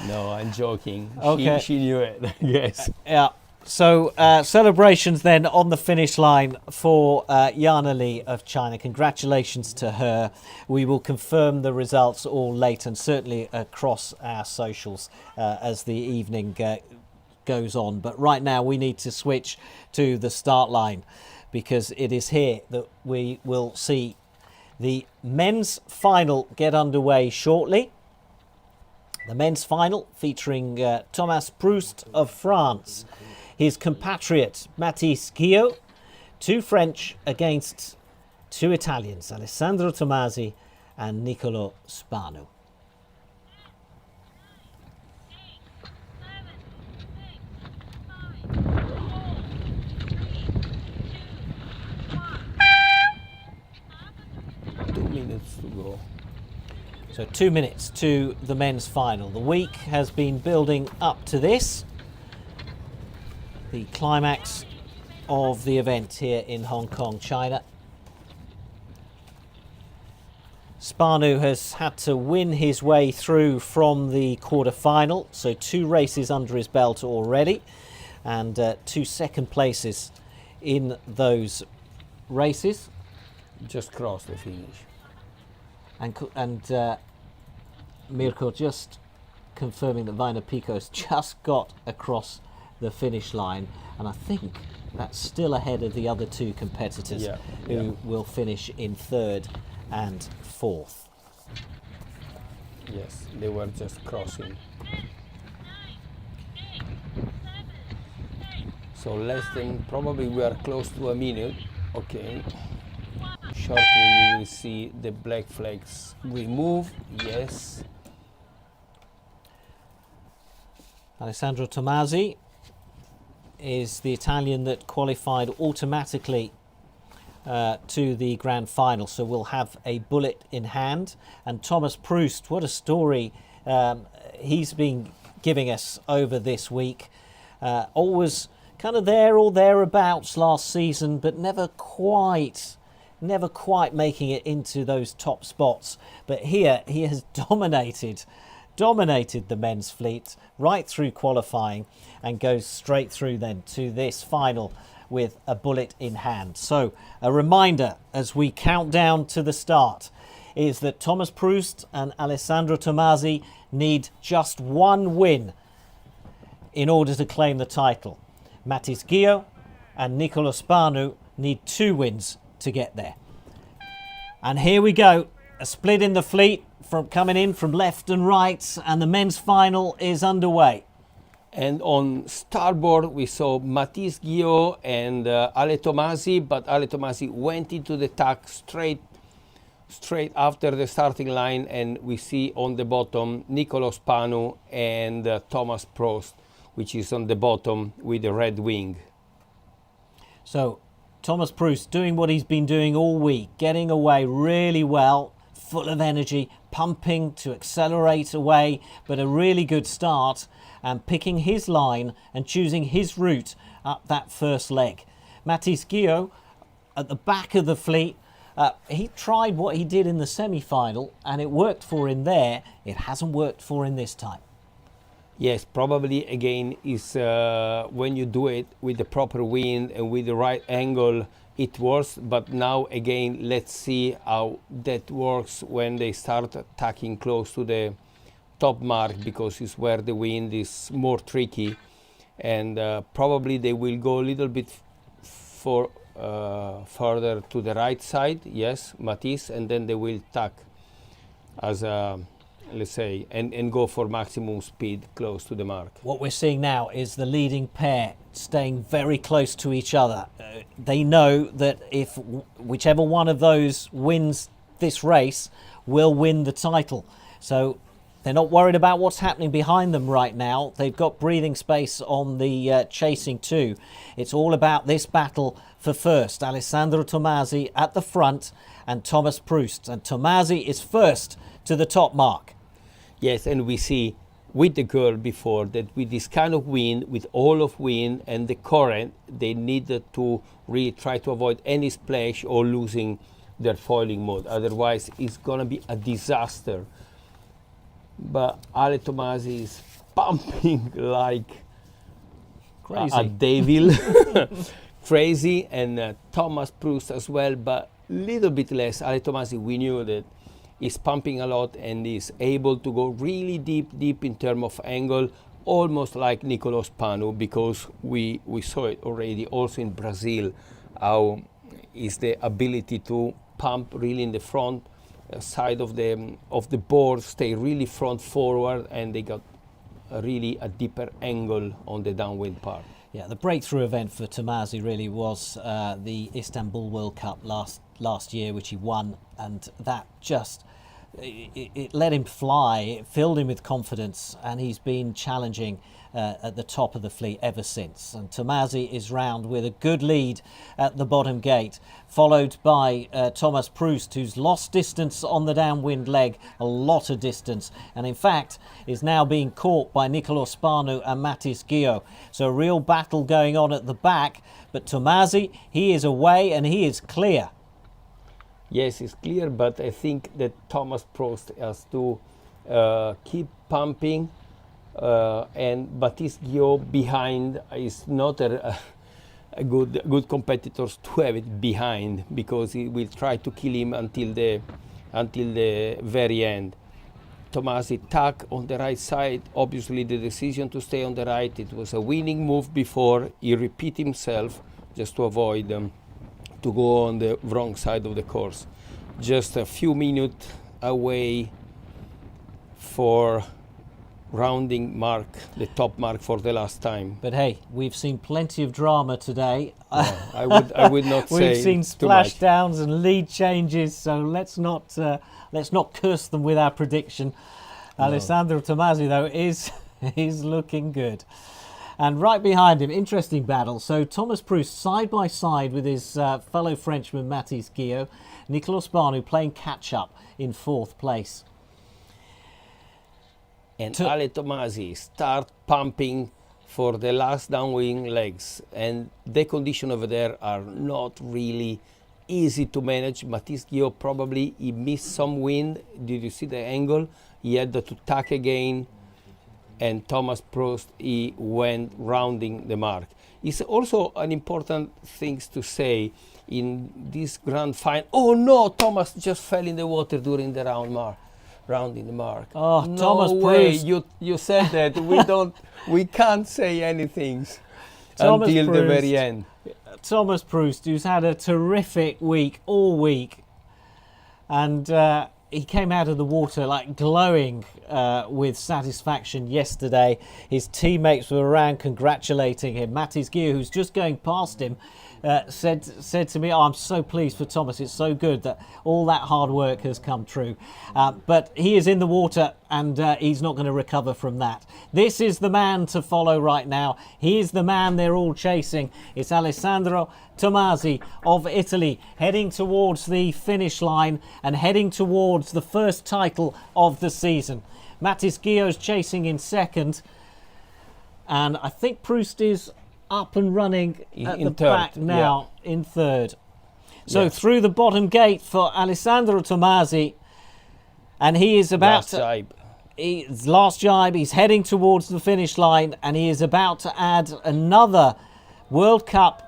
No, I'm joking. Okay. She knew it, I guess. Yeah. So celebrations then on the finish line for Jana Lee of China. Congratulations to her. We will confirm the results all later and certainly across our socials as the evening goes on. But right now we need to switch to the start line because it is here that we will see the men's final get underway shortly. The men's final featuring Thomas Proust of France, his compatriot Mathis Guillot, two French against two Italians, Alessandro Tomasi and Niccolò Spano. To go. So 2 minutes to the men's final. The week has been building up to this, the climax of the event here in Hong Kong, China. Spanu has had to win his way through from the quarter-final, so 2 races under his belt already, and 2 second places in those races. Just crossed the finish. And Mirko just confirming that Vaina Pico's just got across the finish line, and I think that's still ahead of the other 2 competitors who will finish in 3rd and 4th. Yes, they were just crossing. So less than, probably we are close to a minute. Okay. Shortly we will see the black flags remove. Yes. Alessandro Tomasi is the Italian that qualified automatically to the grand final, so we'll have a bullet in hand. And Thomas Proust, what a story he's been giving us over this week. Always kind of there or thereabouts last season, but never quite making it into those top spots. But here he has dominated the men's fleet right through qualifying and goes straight through then to this final with a bullet in hand. So a reminder as we count down to the start is that Thomas Proust and Alessandro Tomasi need just one win in order to claim the title. Matis Gio and Nicolo Spanu need 2 wins to get there. And here we go, a split in the fleet from coming in from left and right, and the men's final is underway. And on starboard we saw Matis Gio and Ale Tomasi, but Ale Tomasi went into the tack straight after the starting line, and we see on the bottom Nicolo Spanu and Thomas Proust, which is on the bottom with the red wing. So Thomas Proust doing what he's been doing all week, getting away really well, full of energy, pumping to accelerate away, but a really good start, and picking his line and choosing his route up that first leg. Matis Gio at the back of the fleet, he tried what he did in the semi-final and it worked for him there. It hasn't worked for him this time. Yes, probably again is when you do it with the proper wind and with the right angle, it works. But now again, let's see how that works when they start tacking close to the top mark, because it's where the wind is more tricky, and probably they will go a little bit further to the right side. Yes, Matis, and then they will tack as a, let's say, and go for maximum speed close to the mark. What we're seeing now is the leading pair staying very close to each other. They know that if whichever one of those wins this race will win the title. So they're not worried about what's happening behind them right now. They've got breathing space on the chasing too. It's all about this battle for first. Alessandro Tomasi at the front and Thomas Proust. And Tomasi is first to the top mark. Yes, and we see with the girl before that with this kind of wind, with all of wind and the current, they needed to really try to avoid any splash or losing their foiling mode. Otherwise, it's going to be a disaster. But Ale Tomasi is pumping like crazy, a devil, crazy, and Thomas Proust as well, but little bit less. Ale Tomasi, we knew that he's pumping a lot and is able to go really deep in terms of angle, almost like Nicolo Spanu, because we saw it already also in Brazil, how is the ability to pump really in the front side of the board, stay really front forward, and they got really a deeper angle on the downwind part. Yeah, the breakthrough event for Tomasi really was the Istanbul World Cup last year, which he won, and that just it let him fly. It filled him with confidence, and he's been challenging at the top of the fleet ever since. And Tomasi is round with a good lead at the bottom gate, followed by Thomas Proust, who's lost distance on the downwind leg, a lot of distance, and in fact is now being caught by Nicolo Spanu and Matis Gio. So a real battle going on at the back, but Tomasi, he is away and he is clear. Yes, it's clear, but I think that Thomas Proust has to keep pumping, and Matis Gio behind is not a good competitor to have it behind, because he will try to kill him until the very end. Tomasi tack on the right side. Obviously, the decision to stay on the right, it was a winning move before. He repeat himself just to avoid to go on the wrong side of the course. Just a few minutes away for rounding mark, the top mark for the last time. But hey, we've seen plenty of drama today. Yeah, I would not say we've seen splashdowns and lead changes, so let's not curse them with our prediction. No. Alessandro Tomasi though is looking good. And right behind him, interesting battle. So Thomas Proust side by side with his fellow Frenchman Mathis Guillot, Nicolas Barnu playing catch-up in 4th place. And Ale Tomasi start pumping for the last downwind legs, and the conditions over there are not really easy to manage. Mathis Guillot probably he missed some wind. Did you see the angle? He had to tack again, and Thomas Proust he went rounding the mark. It's also an important thing to say in this grand final. Oh no, Thomas just fell in the water during the rounding the mark. Oh, no Thomas way. Proust. You said that. We can't say anything Thomas until the Proust. very end. Thomas Proust, who's had a terrific week all week, and he came out of the water like glowing with satisfaction yesterday. His teammates were around congratulating him. Mathis Guillot, who's just going past him, said to me, "Oh, I'm so pleased for Thomas. It's so good that all that hard work has come true." But he is in the water, and he's not going to recover from that. This is the man to follow right now. He is the man they're all chasing. It's Alessandro Tomasi of Italy, heading towards the finish line and heading towards the first title of the season. Mathis Guillot's chasing in 2nd, and I think Proust is up and running at the back now in 3rd. So through the bottom gate for Alessandro Tomasi, and he is about last jibe. He's heading towards the finish line, and he is about to add another World Cup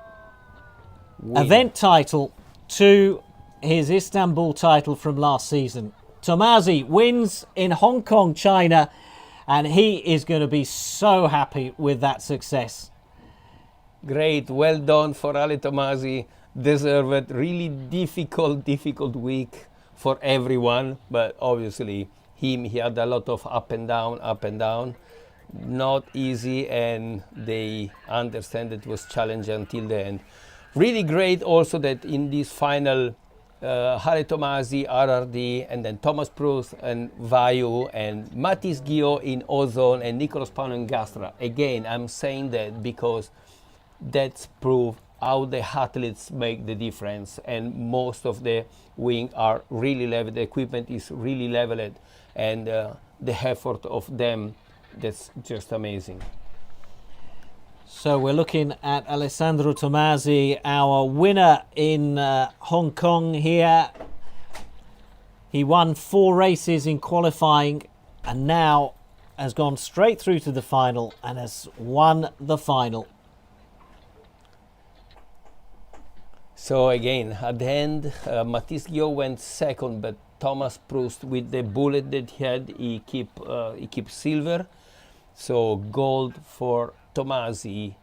event title to his Istanbul title from last season. Tomasi wins in Hong Kong, China, and he is going to be so happy with that success. Great, well done for Ale Tomasi. Deserved. Really difficult week for everyone, but obviously he had a lot of up and down. Not easy, and they understand it was challenging until the end. Really great also that in this final, Ale Tomasi, RRD, and then Thomas Proust and Vayu and Mathis Guillot in ozone and Nicolas Barnu in Gastra. Again, I'm saying that because that's proof how the athletes make the difference, and most of the wing are really level, the equipment is really leveled, and the effort of them, that's just amazing. So we're looking at Alessandro Tomasi, our winner in Hong Kong here. He won 4 races in qualifying and now has gone straight through to the final and has won the final. So again, at the end, Mathis Guillot went 2nd, but Thomas Proust, with the bullet that he had, he kept silver. So gold for Tomasi,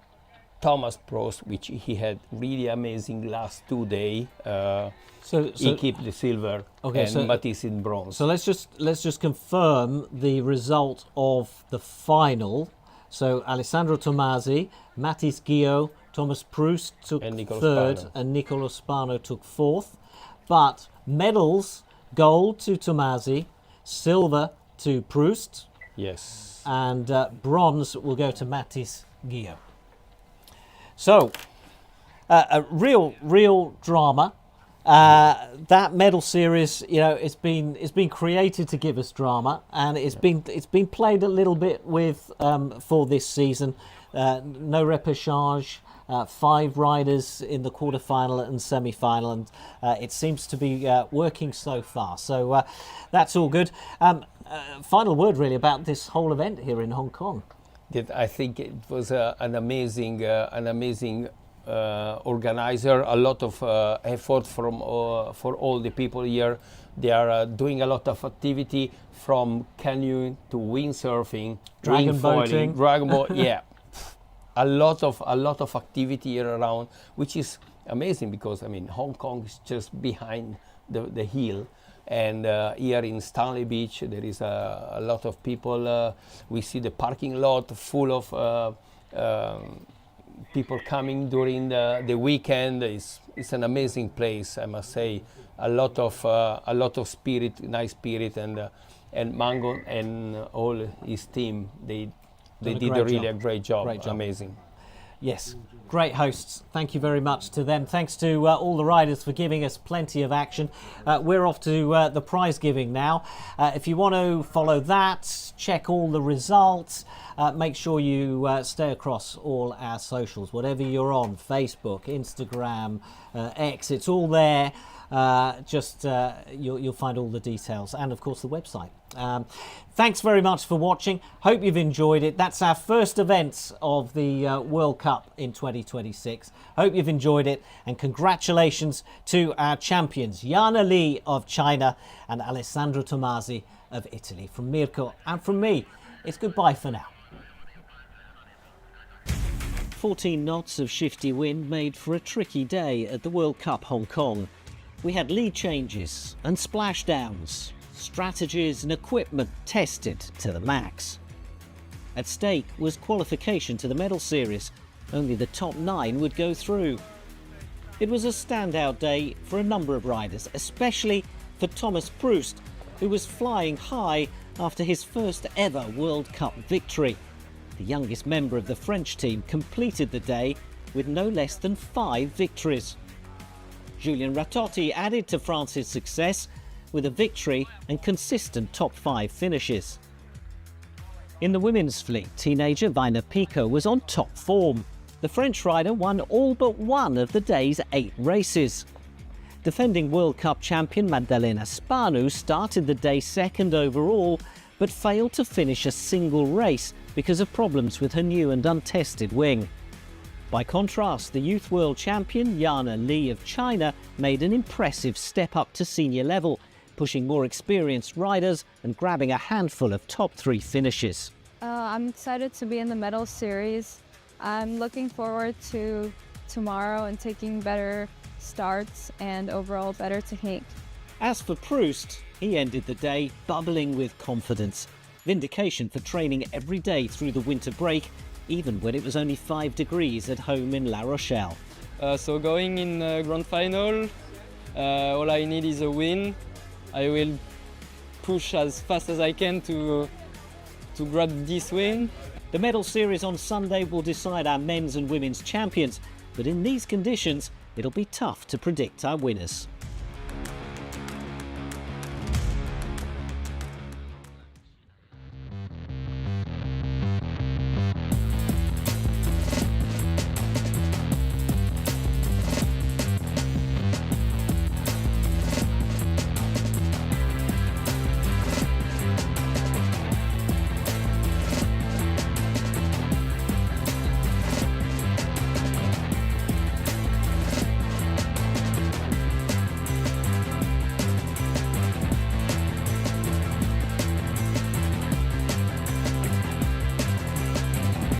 Thomas Proust, which he had really amazing last 2 days. So he kept the silver, okay, and Mathis in bronze. So let's just confirm the result of the final. So Alessandro Tomasi, Mathis Guillot, Thomas Proust took 3rd, and Nicolas Barnu took 4th. But medals: gold to Tomasi, silver to Proust. Yes. And bronze will go to Mathis Guillot. So a real drama. That medal series, it's been created to give us drama, and it's been played a little bit with for this season. No repechage. 5 riders in the quarterfinal and semifinal, and it seems to be working so far. So that's all good. Final word really about this whole event here in Hong Kong. I think it was an amazing organizer. A lot of effort from for all the people here. They are doing a lot of activity, from canoeing to windsurfing, dragon boating, yeah. A lot of activity here around, which is amazing because Hong Kong is just behind the hill, and here in Stanley Beach there is a lot of people. We see the parking lot full of people coming during the weekend. It's an amazing place, I must say. A lot of spirit, nice spirit, and Mango and all his team, they They Done a did great really job. a great job. Great job. Amazing. Yes, great hosts. Thank you very much to them. Thanks to all the riders for giving us plenty of action. We're off to the prize giving now. If you want to follow that, check all the results, make sure you stay across all our socials, whatever you're on, Facebook, Instagram, X, it's all there. You'll find all the details, and of course the website. Thanks very much for watching. Hope you've enjoyed it. That's our first event of the World Cup in 2026. Hope you've enjoyed it, and congratulations to our champions, Jana Lee of China and Alessandro Tomasi of Italy. From Mirko and from me, it's goodbye for now. 14 knots of shifty wind made for a tricky day at the World Cup Hong Kong. We had lead changes and splashdowns, strategies and equipment tested to the max. At stake was qualification to the medal series. Only the top 9 would go through. It was a standout day for a number of riders, especially for Thomas Proust, who was flying high after his first ever World Cup victory. The youngest member of the French team completed the day with no less than 5 victories. Julien Ratotti added to France's success with a victory and consistent top 5 finishes. In the women's fleet, teenager Vaina Pico was on top form. The French rider won all but one of the day's 8 races. Defending World Cup champion Maddalena Spanu started the day second overall, but failed to finish a single race because of problems with her new and untested wing. By contrast, the youth world champion Jana Lee of China made an impressive step up to senior level, pushing more experienced riders and grabbing a handful of top 3 finishes. I'm excited to be in the medal series. I'm looking forward to tomorrow and taking better starts and overall better technique. As for Proust, he ended the day bubbling with confidence. Vindication for training every day through the winter break, even when it was only 5 degrees at home in La Rochelle. So going in grand final, all I need is a win. I will push as fast as I can to grab this win. The medal series on Sunday will decide our men's and women's champions, but in these conditions, it'll be tough to predict our winners.